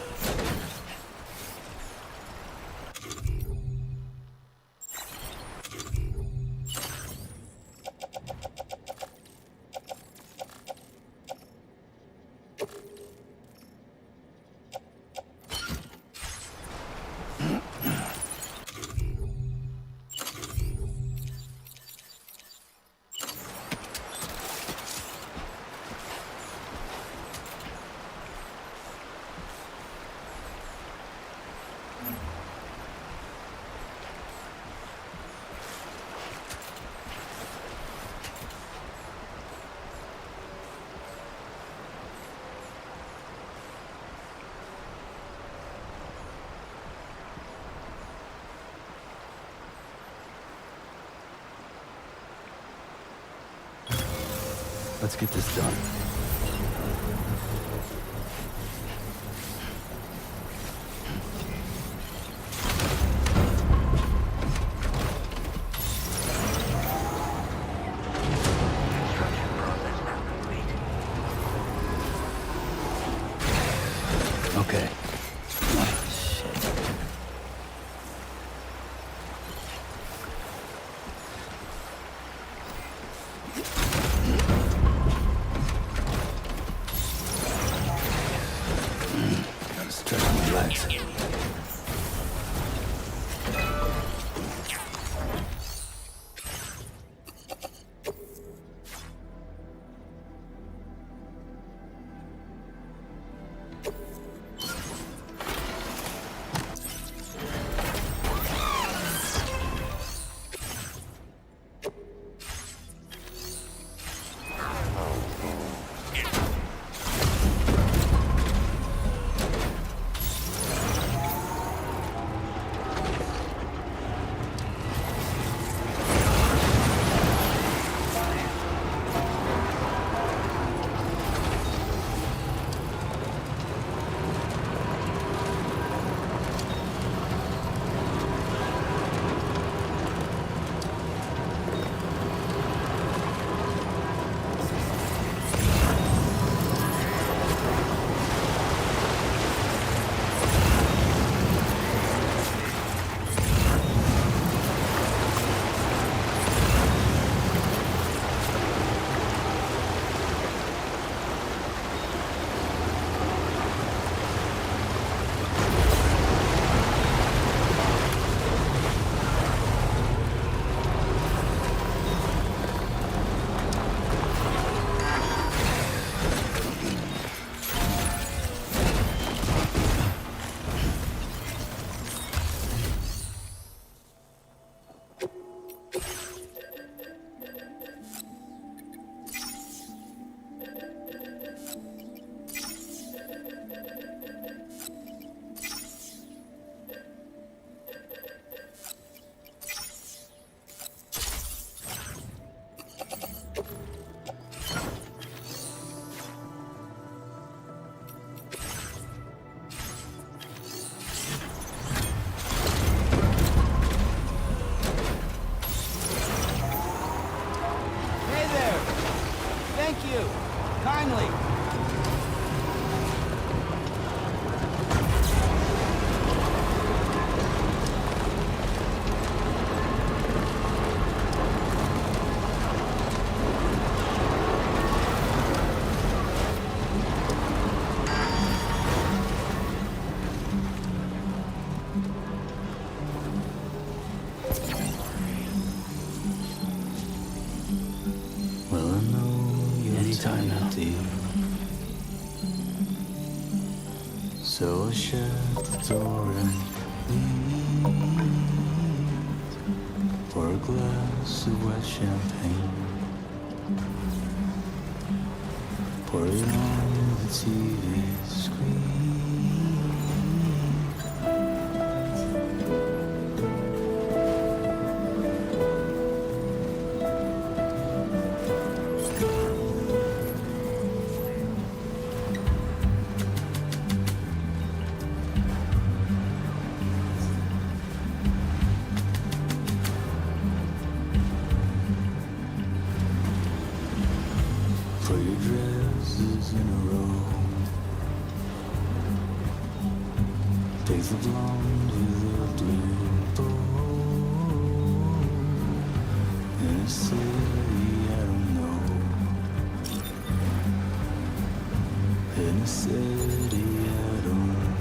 Let's get this done. Okay. Thank you. Kindly. Well, I know you're Anytime now. deep. So I shut the door and leave for a glass of wet champagne. Pour it on the TV screen. Put your dresses in a row. Take the blonde with the blue bow. In a city I don't know. In a city I don't know.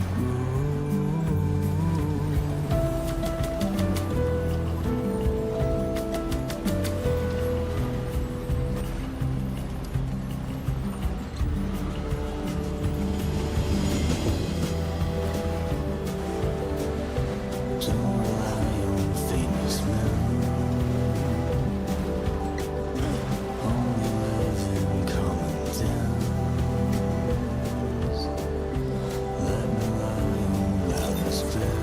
Don't rely on famous men. Only live in common dens. Let me lie on loudest bed.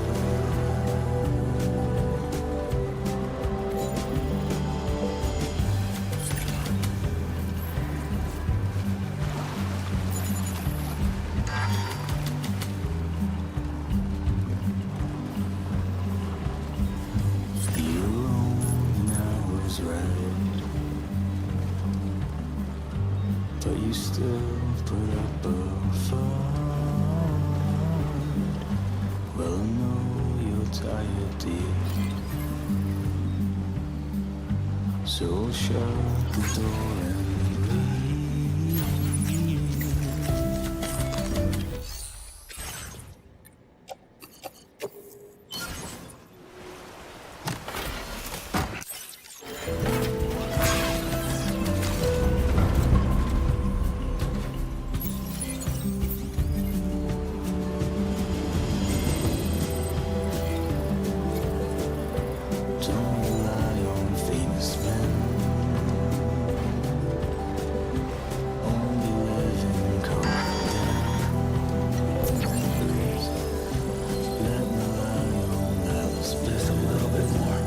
You were wrong and I was right, but you still put up a fight. Well, I know you're tired, dear, so I'll shut the door and leave. Don't rely on famous men. Only live in common dens. Let me lie on Alice bed. Just a little bit more.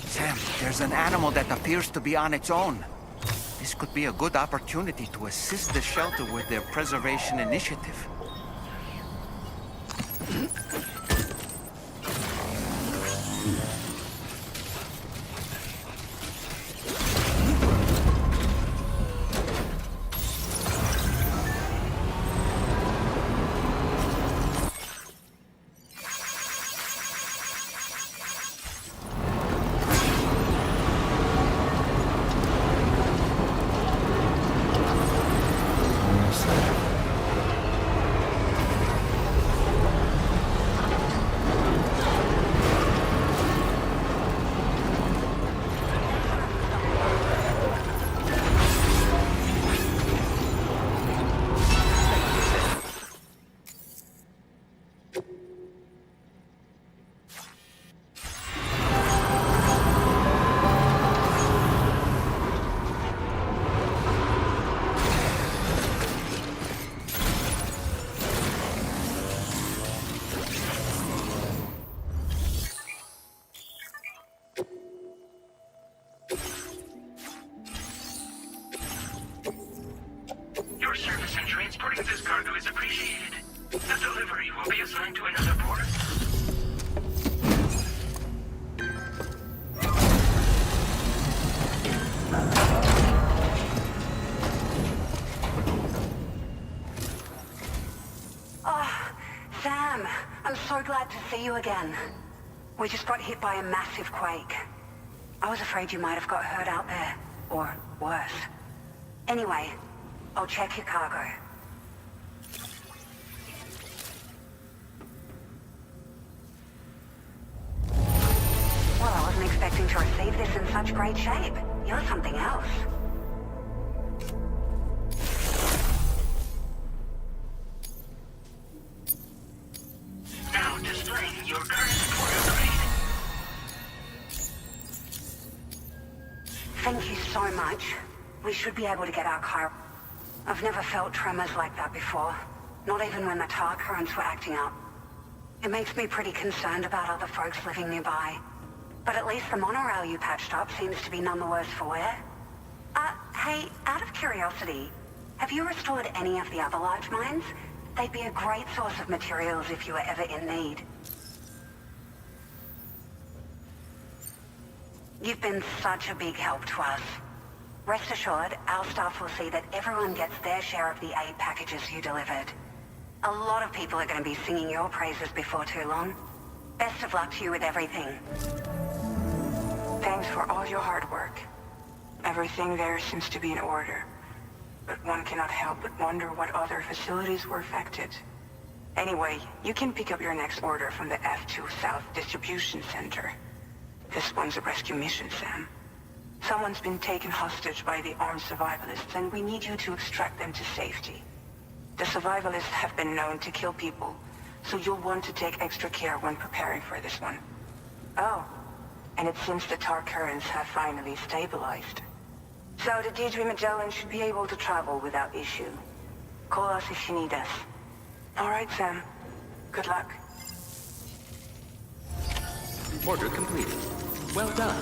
Sam, there's an animal that appears to be on its own. This could be a good opportunity to assist the shelter with their preservation initiative. Your service in transporting this cargo is appreciated. The delivery will be assigned to another port. Oh, Sam, I'm so glad to see you again. We just got hit by a massive quake. I was afraid you might have got hurt out there, or worse. Anyway, I'll check your cargo. Well, I wasn't expecting to receive this in such great shape. You're something else. Now displaying your current port grade. Thank you so much. We should be able to get our car. I've never felt tremors like that before. Not even when the tar currents were acting up. It makes me pretty concerned about other folks living nearby. But at least the monorail you patched up seems to be none the worse for wear. Hey, out of curiosity, have you restored any of the other large mines? They'd be a great source of materials if you were ever in need. You've been such a big help to us. Rest assured, our staff will see that everyone gets their share of the aid packages you delivered. A lot of people are going to be singing your praises before too long. Best of luck to you with everything. Thanks for all your hard work. Everything there seems to be in order. But one cannot help but wonder what other facilities were affected. Anyway, you can pick up your next order from the F2 South Distribution Center. This one's a rescue mission, Sam. Someone's been taken hostage by the armed survivalists, and we need you to extract them to safety. The survivalists have been known to kill people, so you'll want to take extra care when preparing for this one. Oh, and it seems the tar currents have finally stabilized. So the D3 Magellan should be able to travel without issue. Call us if you need us. All right, Sam. Good luck. Order completed. Well done.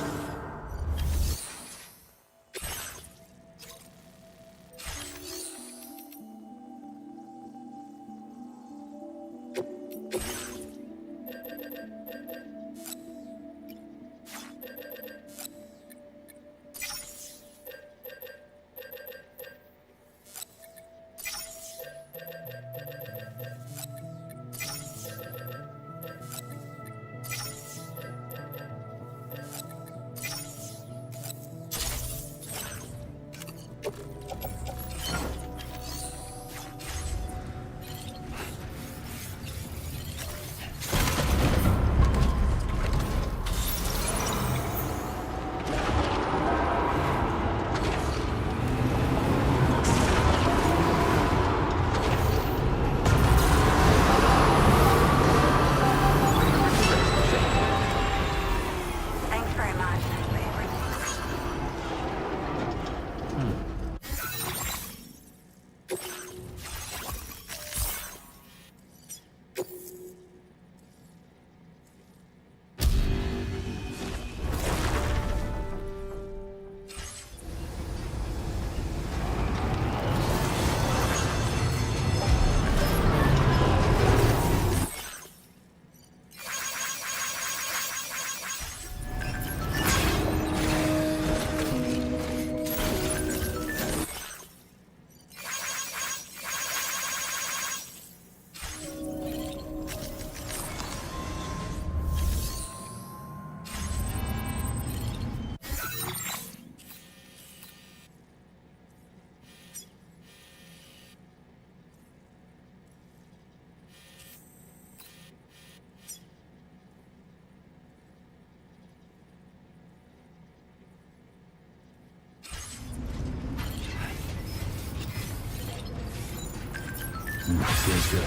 Feels good.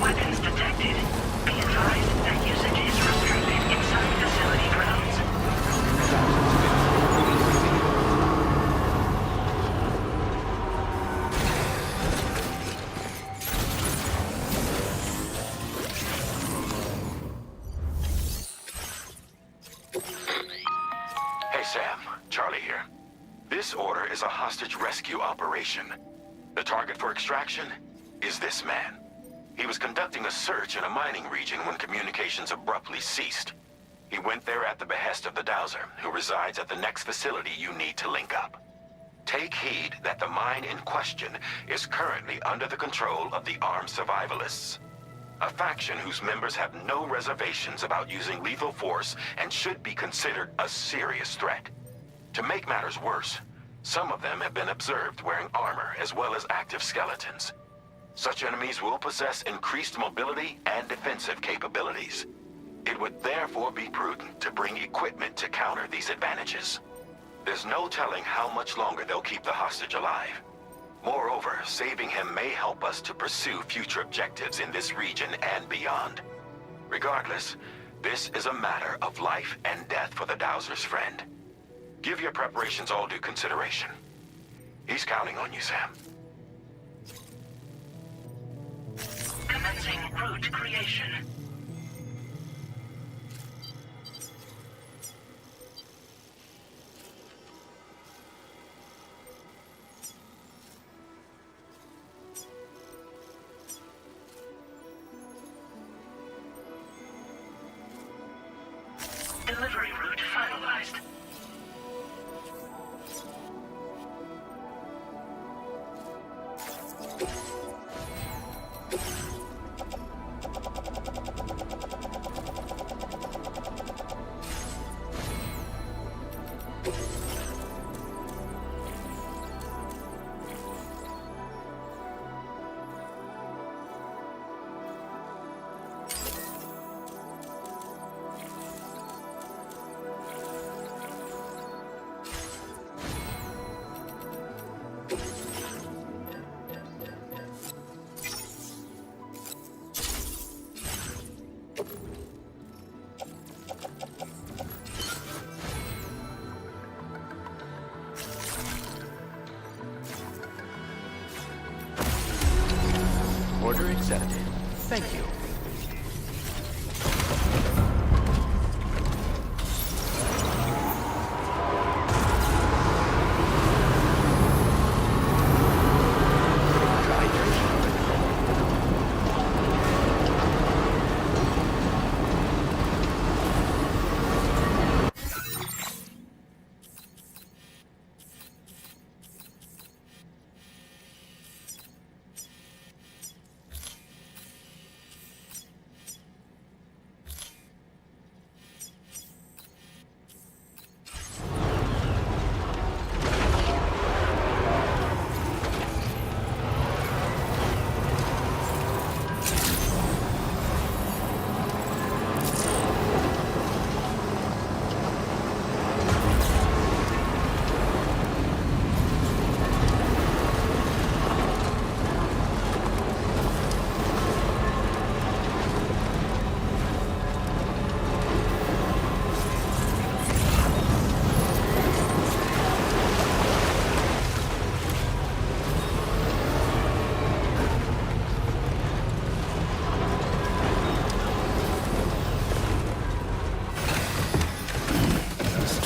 Weapons detected. Be advised that usage is restricted inside facility grounds. Hey Sam, Charlie here. This order is a hostage rescue operation. The target for extraction is this man. He was conducting a search in a mining region when communications abruptly ceased. He went there at the behest of the Dowser, who resides at the next facility you need to link up. Take heed that the mine in question is currently under the control of the armed survivalists, a faction whose members have no reservations about using lethal force and should be considered a serious threat. To make matters worse, some of them have been observed wearing armor as well as active skeletons. Such enemies will possess increased mobility and defensive capabilities. It would therefore be prudent to bring equipment to counter these advantages. There's no telling how much longer they'll keep the hostage alive. Moreover, saving him may help us to pursue future objectives in this region and beyond. Regardless, this is a matter of life and death for the Dowser's friend. Give your preparations all due consideration. He's counting on you, Sam. Commencing route creation. Delivery route finalized. Order accepted. Thank you.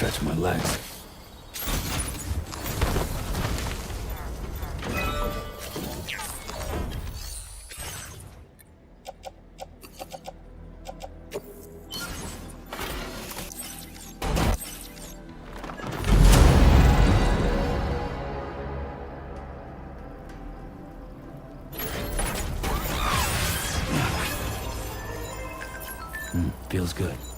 Stretch my legs. Feels good.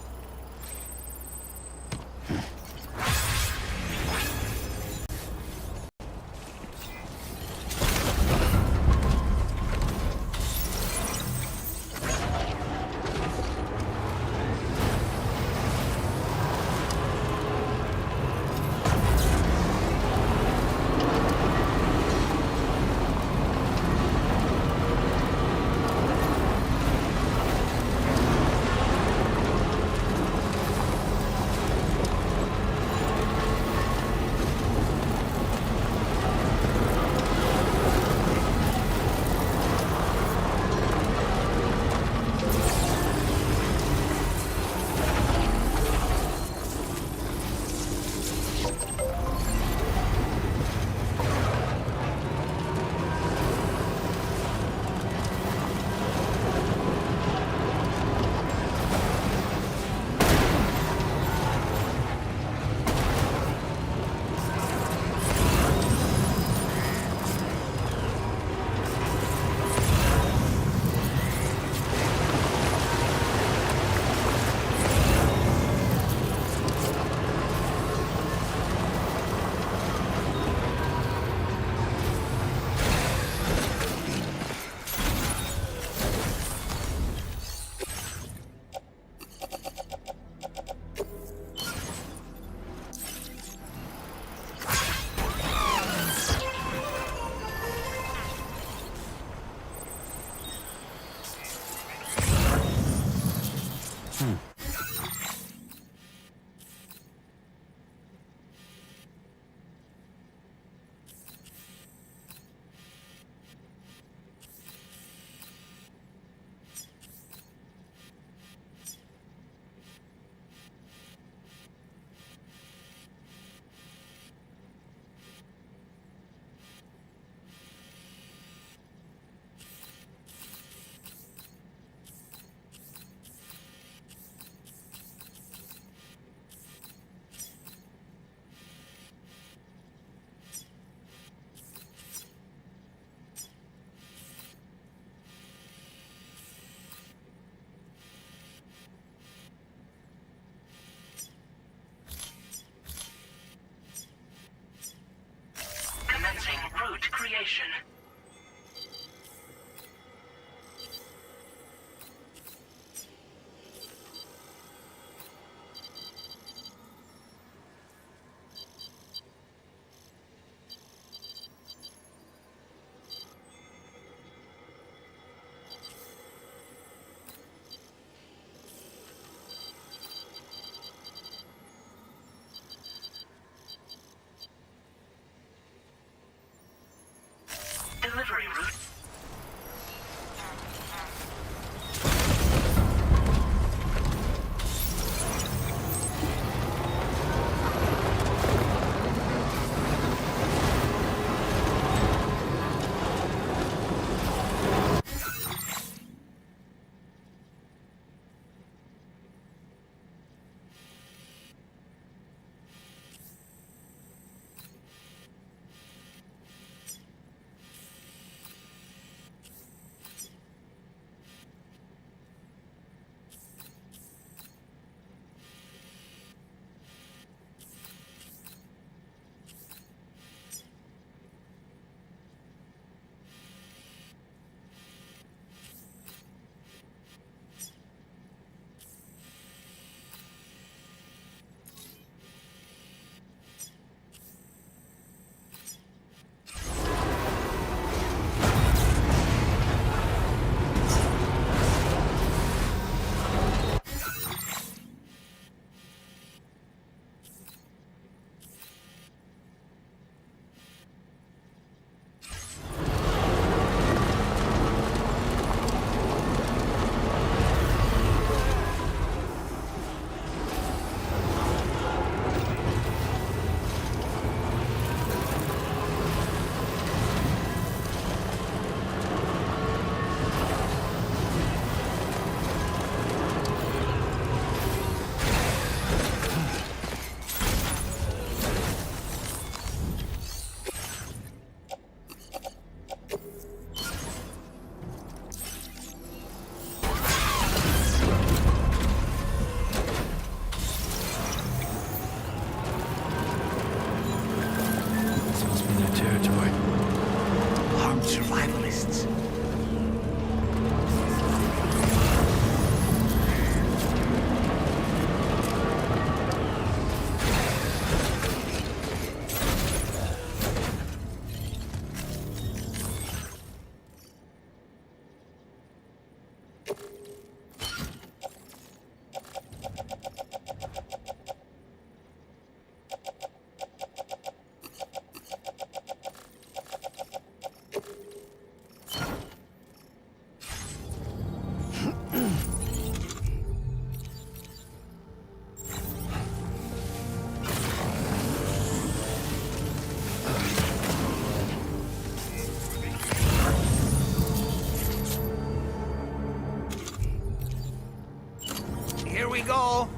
we go.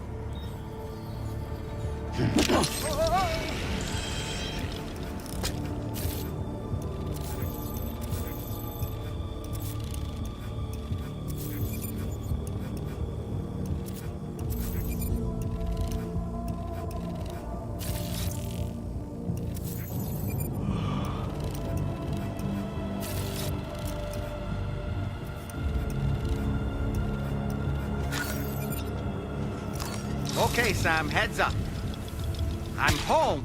Okay, Sam, heads up. I'm home.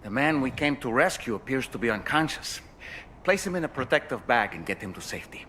The man we came to rescue appears to be unconscious. Place him in a protective bag and get him to safety.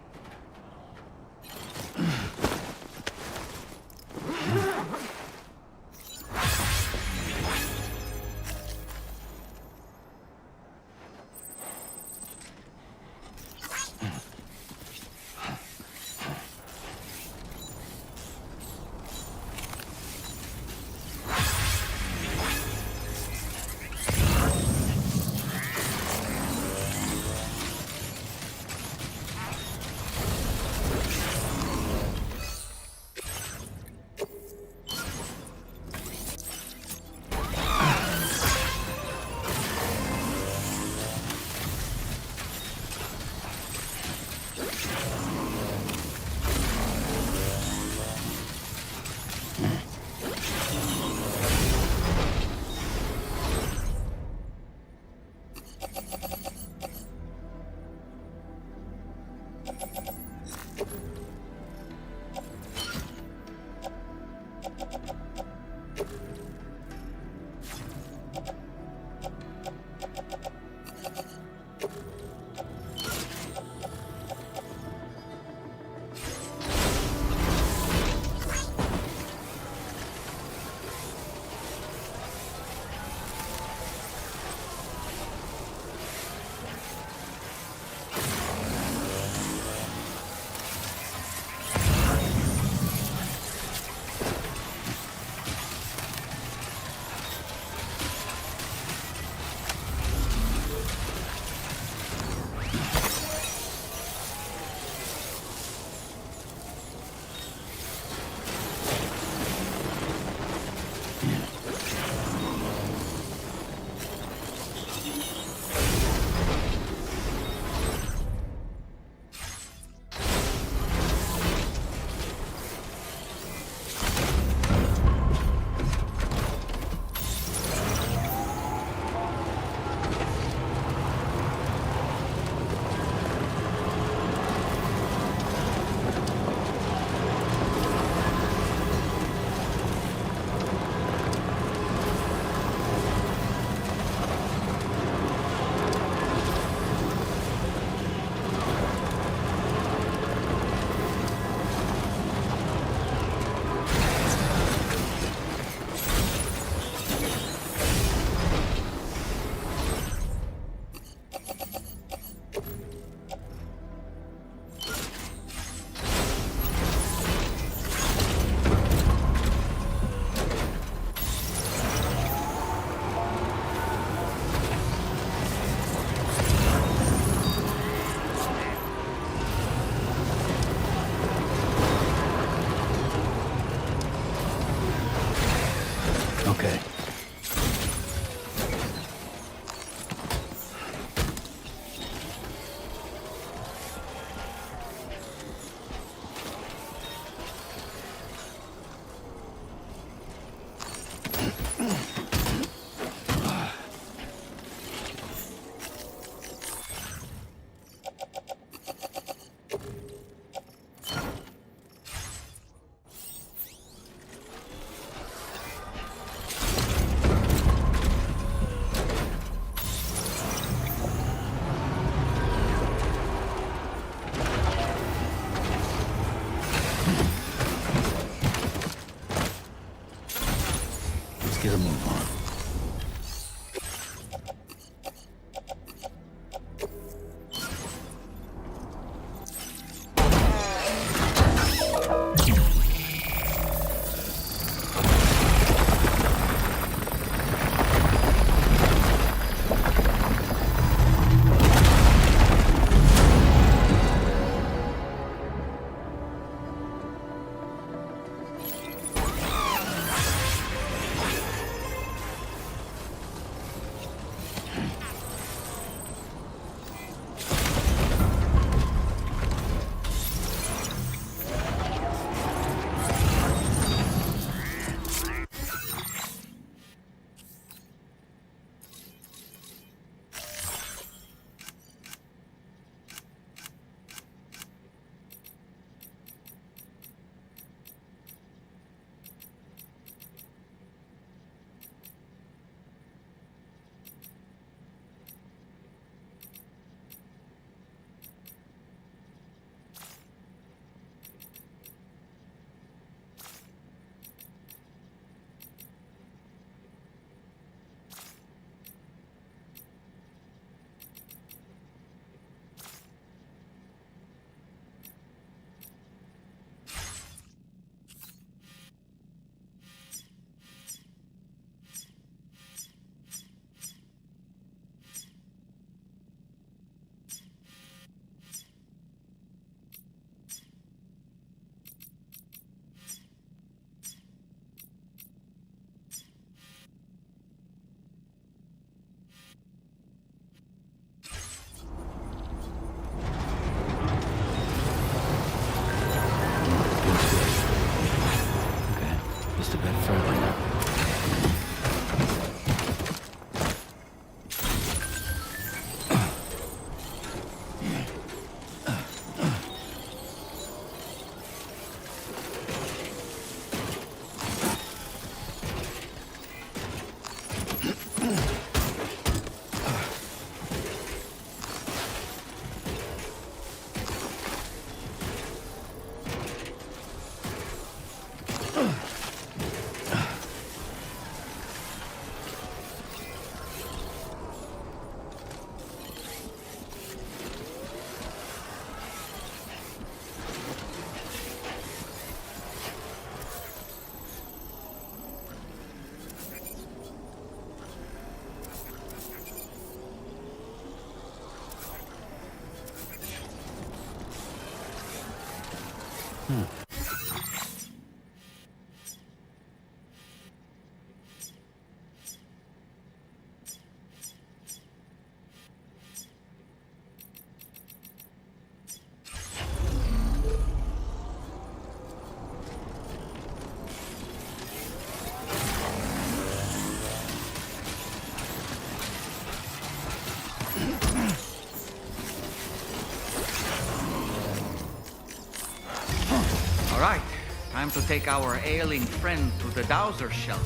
Time to take our ailing friend to the Dowser shelter.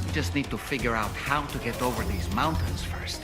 We just need to figure out how to get over these mountains first.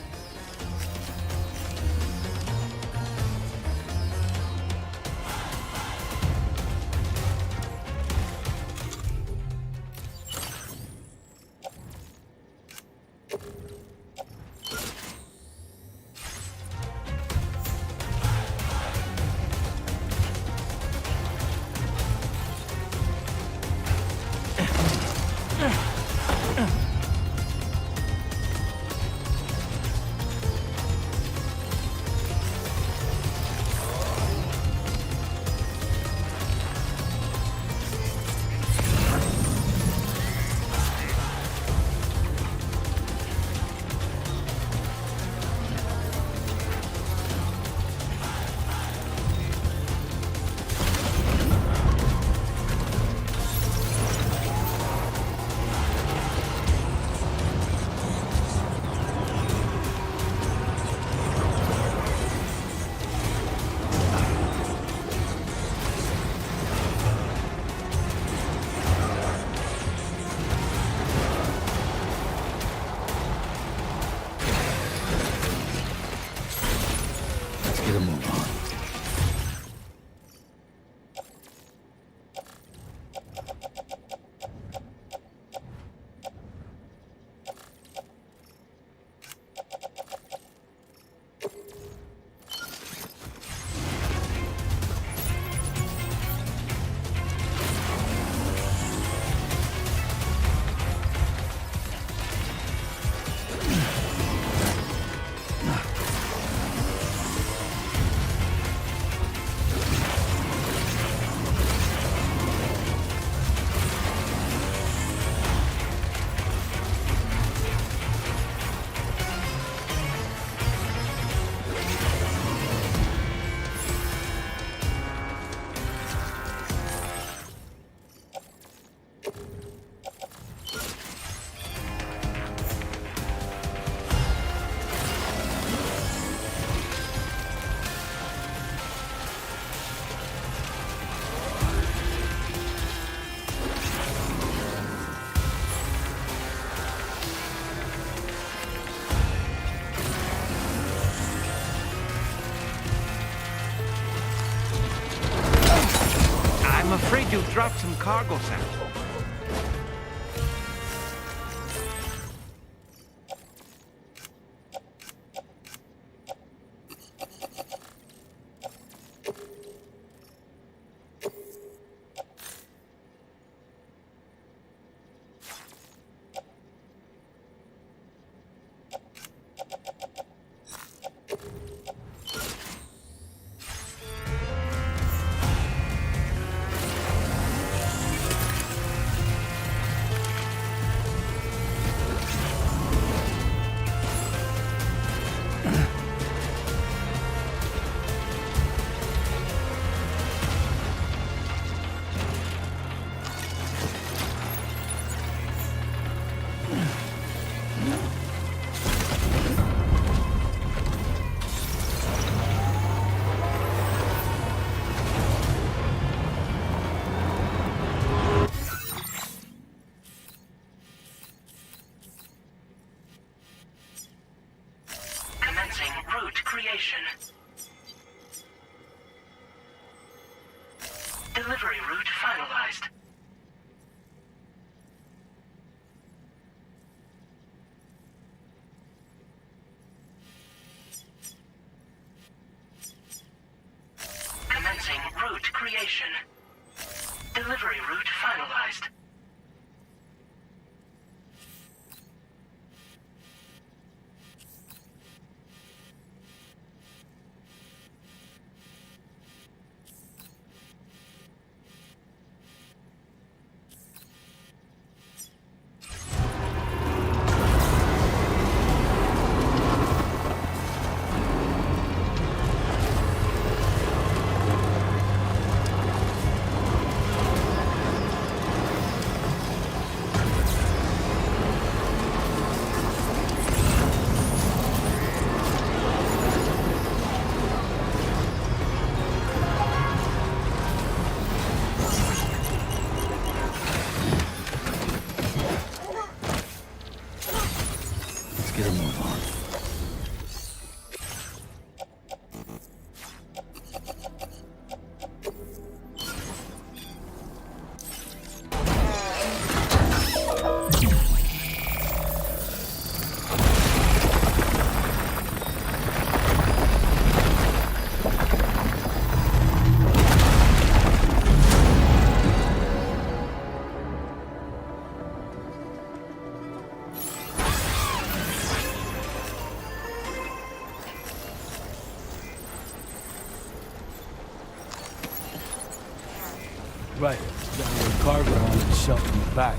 Get a move on. I'm afraid you dropped some cargo sample. Commencing route creation. Delivery route finalized. Commencing route creation. Delivery route finalized. get a move on. Right, got a little cargo on the shelf in the back.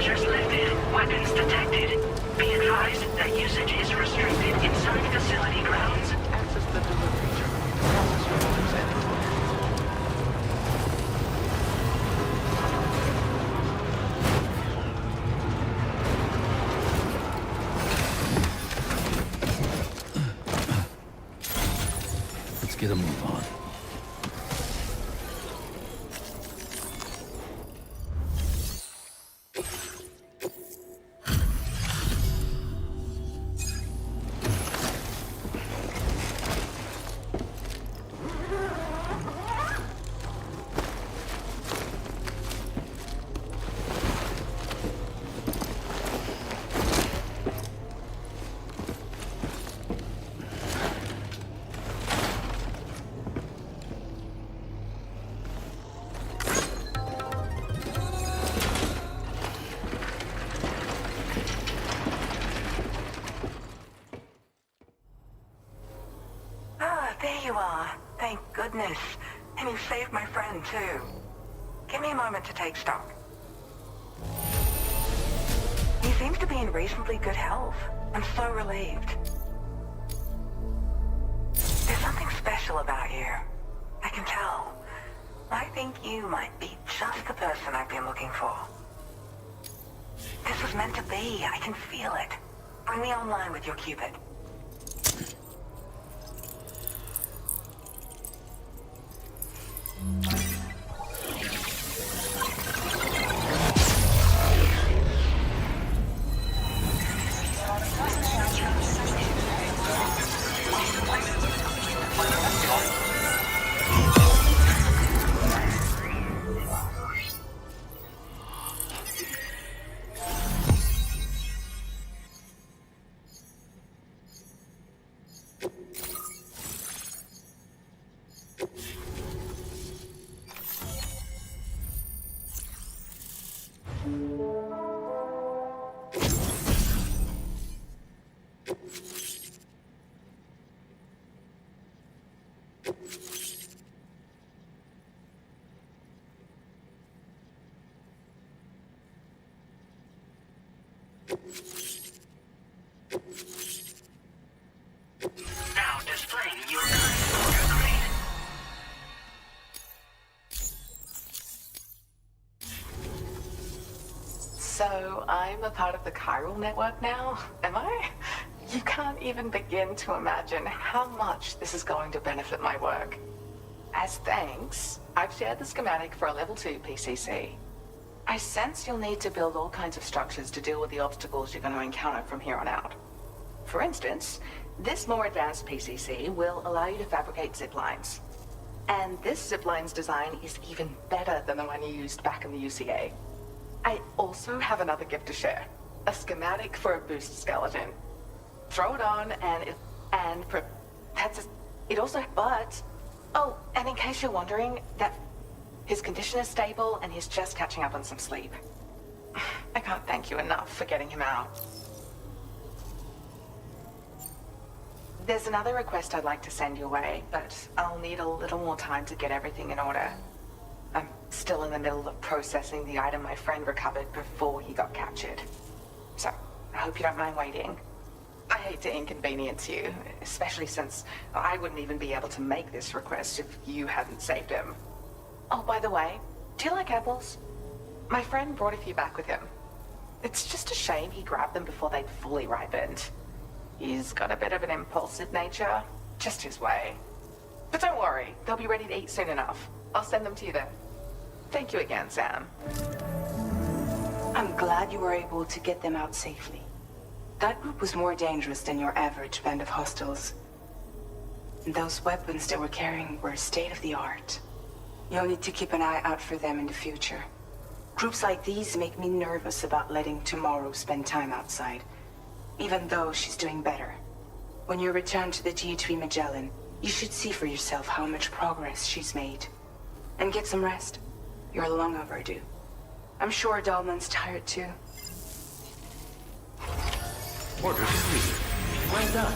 Measures lifted. Weapons detected. Be advised that usage is restricted inside facility grounds. Access the delivery terminal. Process orders anywhere. Let's get a move on. Ah, there you are. Thank goodness. And you saved my friend, too. Give me a moment to take stock. He seems to be in reasonably good health. I'm so relieved. There's something special about you. I can tell. I think you might be just the person I've been looking for. This was meant to be. I can feel it. Bring me online with your Cupid. Now displaying your current order grade. So I'm a part of the Chiral network now, am I? You can't even begin to imagine how much this is going to benefit my work. As thanks, I've shared the schematic for a level 2 PCC. I sense you'll need to build all kinds of structures to deal with the obstacles you're going to encounter from here on out. For instance, this more advanced PCC will allow you to fabricate zip lines. And this zip line's design is even better than the one you used back in the UCA. I also have another gift to share. A schematic for a boost skeleton. Throw it on oh, and in case you're wondering, that his condition is stable and he's just catching up on some sleep. I can't thank you enough for getting him out. There's another request I'd like to send your way, but I'll need a little more time to get everything in order. I'm still in the middle of processing the item my friend recovered before he got captured. So, I hope you don't mind waiting. I hate to inconvenience you, especially since I wouldn't even be able to make this request if you hadn't saved him. Oh, by the way, do you like apples? My friend brought a few back with him. It's just a shame he grabbed them before they'd fully ripened. He's got a bit of an impulsive nature, just his way. But don't worry, they'll be ready to eat soon enough. I'll send them to you then. Thank you again, Sam. I'm glad you were able to get them out safely. That group was more dangerous than your average band of hostiles. And those weapons they were carrying were state-of-the-art. You'll need to keep an eye out for them in the future. Groups like these make me nervous about letting Tomorrow spend time outside, even though she's doing better. When you return to the DHV Magellan, you should see for yourself how much progress she's made. And get some rest. You're long overdue. I'm sure Dahlman's tired too. Order complete. Well done.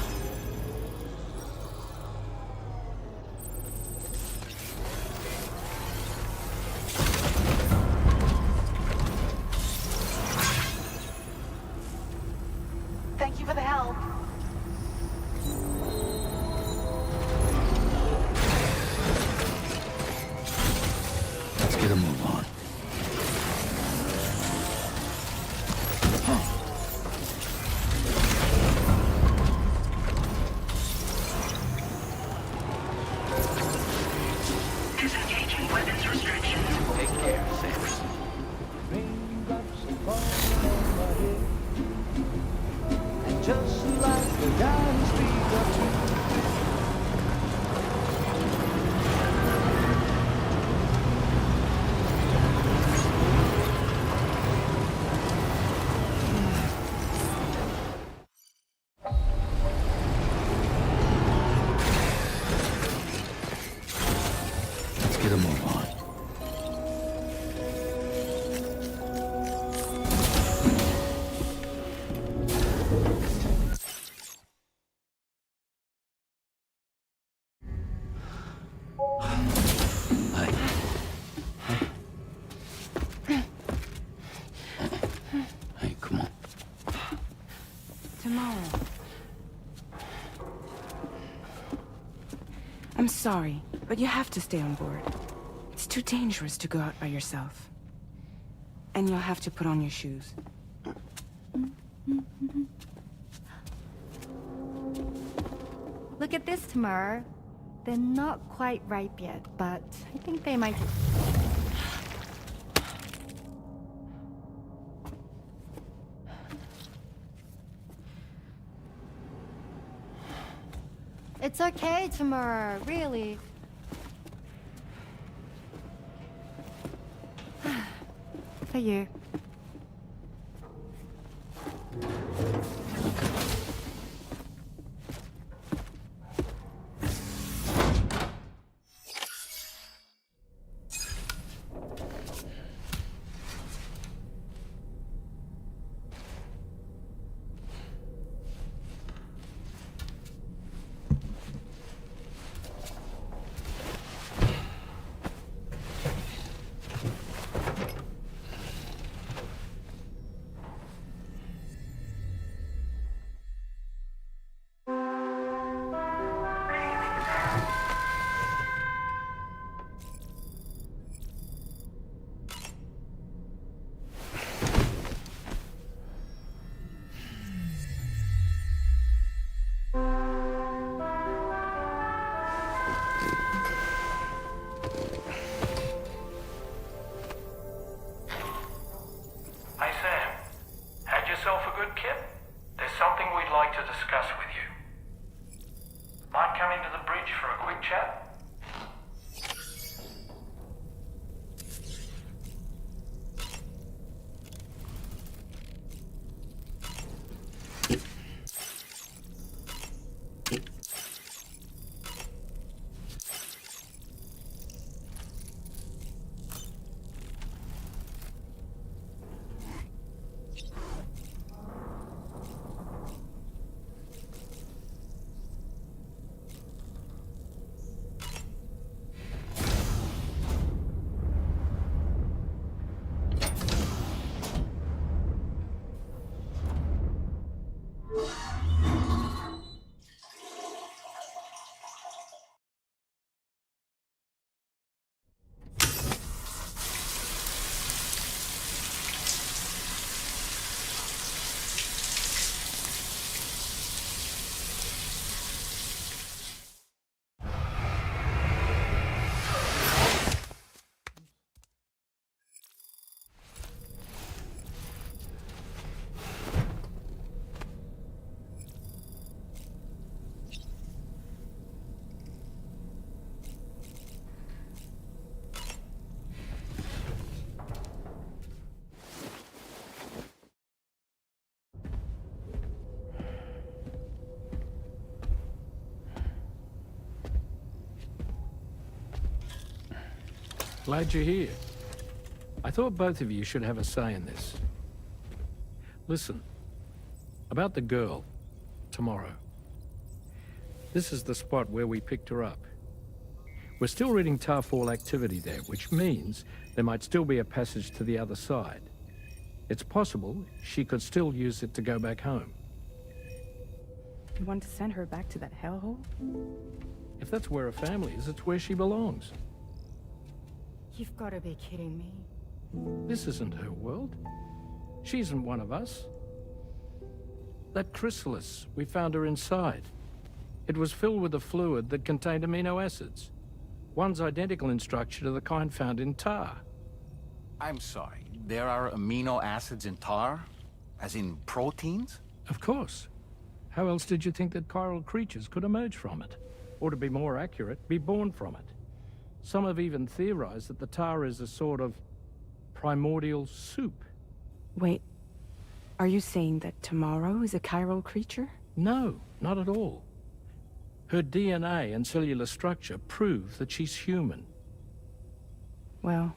Disengaging weapons restrictions. Take care, Sanderson. Raindrops are falling on my head. And just like the guy who speaks up to Let's get a move on. Hey, come on. Tomorrow. I'm sorry, but you have to stay on board. It's too dangerous to go out by yourself. And you'll have to put on your shoes. Look at this, Tamar. They're not quite ripe yet, but I think they might. It's okay, Tamar. Really. For you. Hey Sam, had yourself a good kip? There's something we'd like to discuss with you. Mind coming to the bridge for a quick chat? Glad you're here. I thought both of you should have a say in this. Listen, about the girl, tomorrow. This is the spot where we picked her up. We're still reading Tarfall activity there, which means there might still be a passage to the other side. It's possible she could still use it to go back home. You want to send her back to that hellhole? If that's where her family is, it's where she belongs. You've got to be kidding me. This isn't her world. She isn't one of us. That chrysalis we found her inside. It was filled with a fluid that contained amino acids. One's identical in structure to the kind found in tar. I'm sorry, there are amino acids in tar? As in proteins? Of course. How else did you think that chiral creatures could emerge from it? Or to be more accurate, be born from it? Some have even theorized that the tar is a sort of primordial soup. Wait, are you saying that Tomorrow is a chiral creature? No, not at all. Her DNA and cellular structure prove that she's human. Well,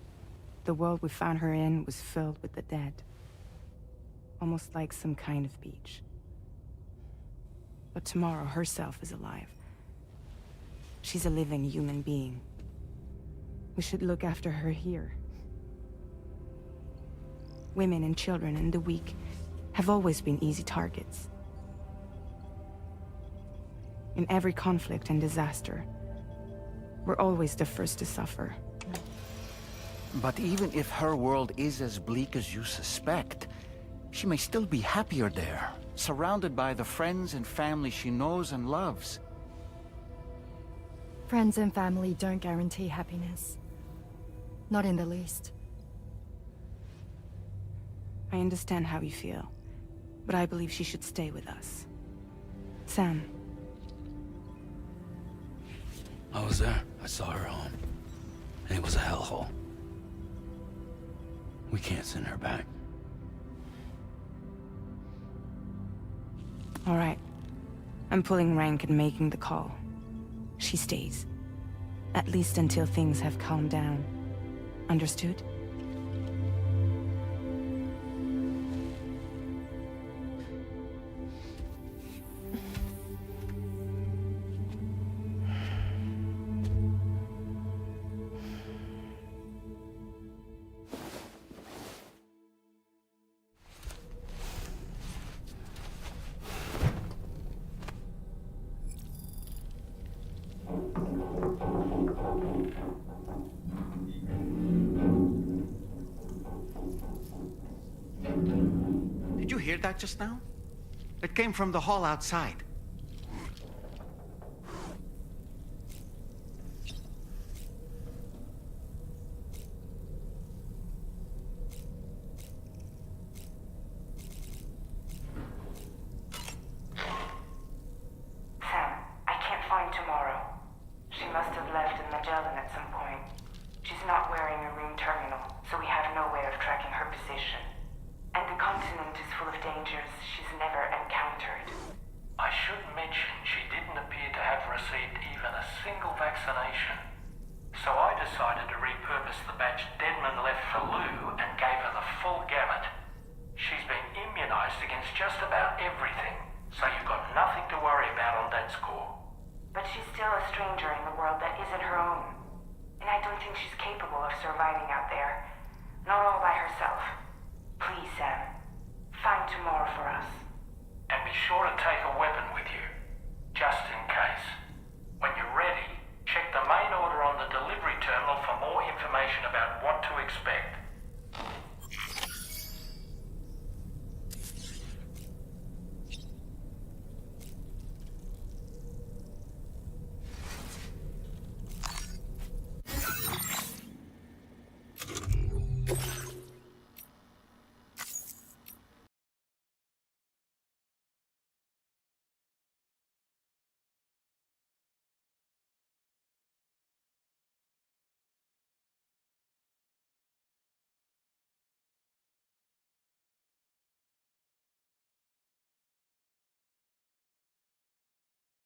the world we found her in was filled with the dead. Almost like some kind of beach. But Tomorrow herself is alive. She's a living human being. We should look after her here. Women and children and the weak have always been easy targets. In every conflict and disaster, we're always the first to suffer. But even if her world is as bleak as you suspect, she may still be happier there, surrounded by the friends and family she knows and loves. Friends and family don't guarantee happiness. Not in the least. I understand how you feel, but I believe she should stay with us. Sam. I was there. I saw her home. And it was a hellhole. We can't send her back. All right. I'm pulling rank and making the call. She stays. At least until things have calmed down. Understood? Did you hear that just now? It came from the hall outside. Sam, I can't find Tomorrow. She must have left in Magellan at some point. She's not wearing a room terminal, so we have no way of tracking her position. And the continent is full of dangers she's never encountered. I should mention she didn't appear to have received even a single vaccination.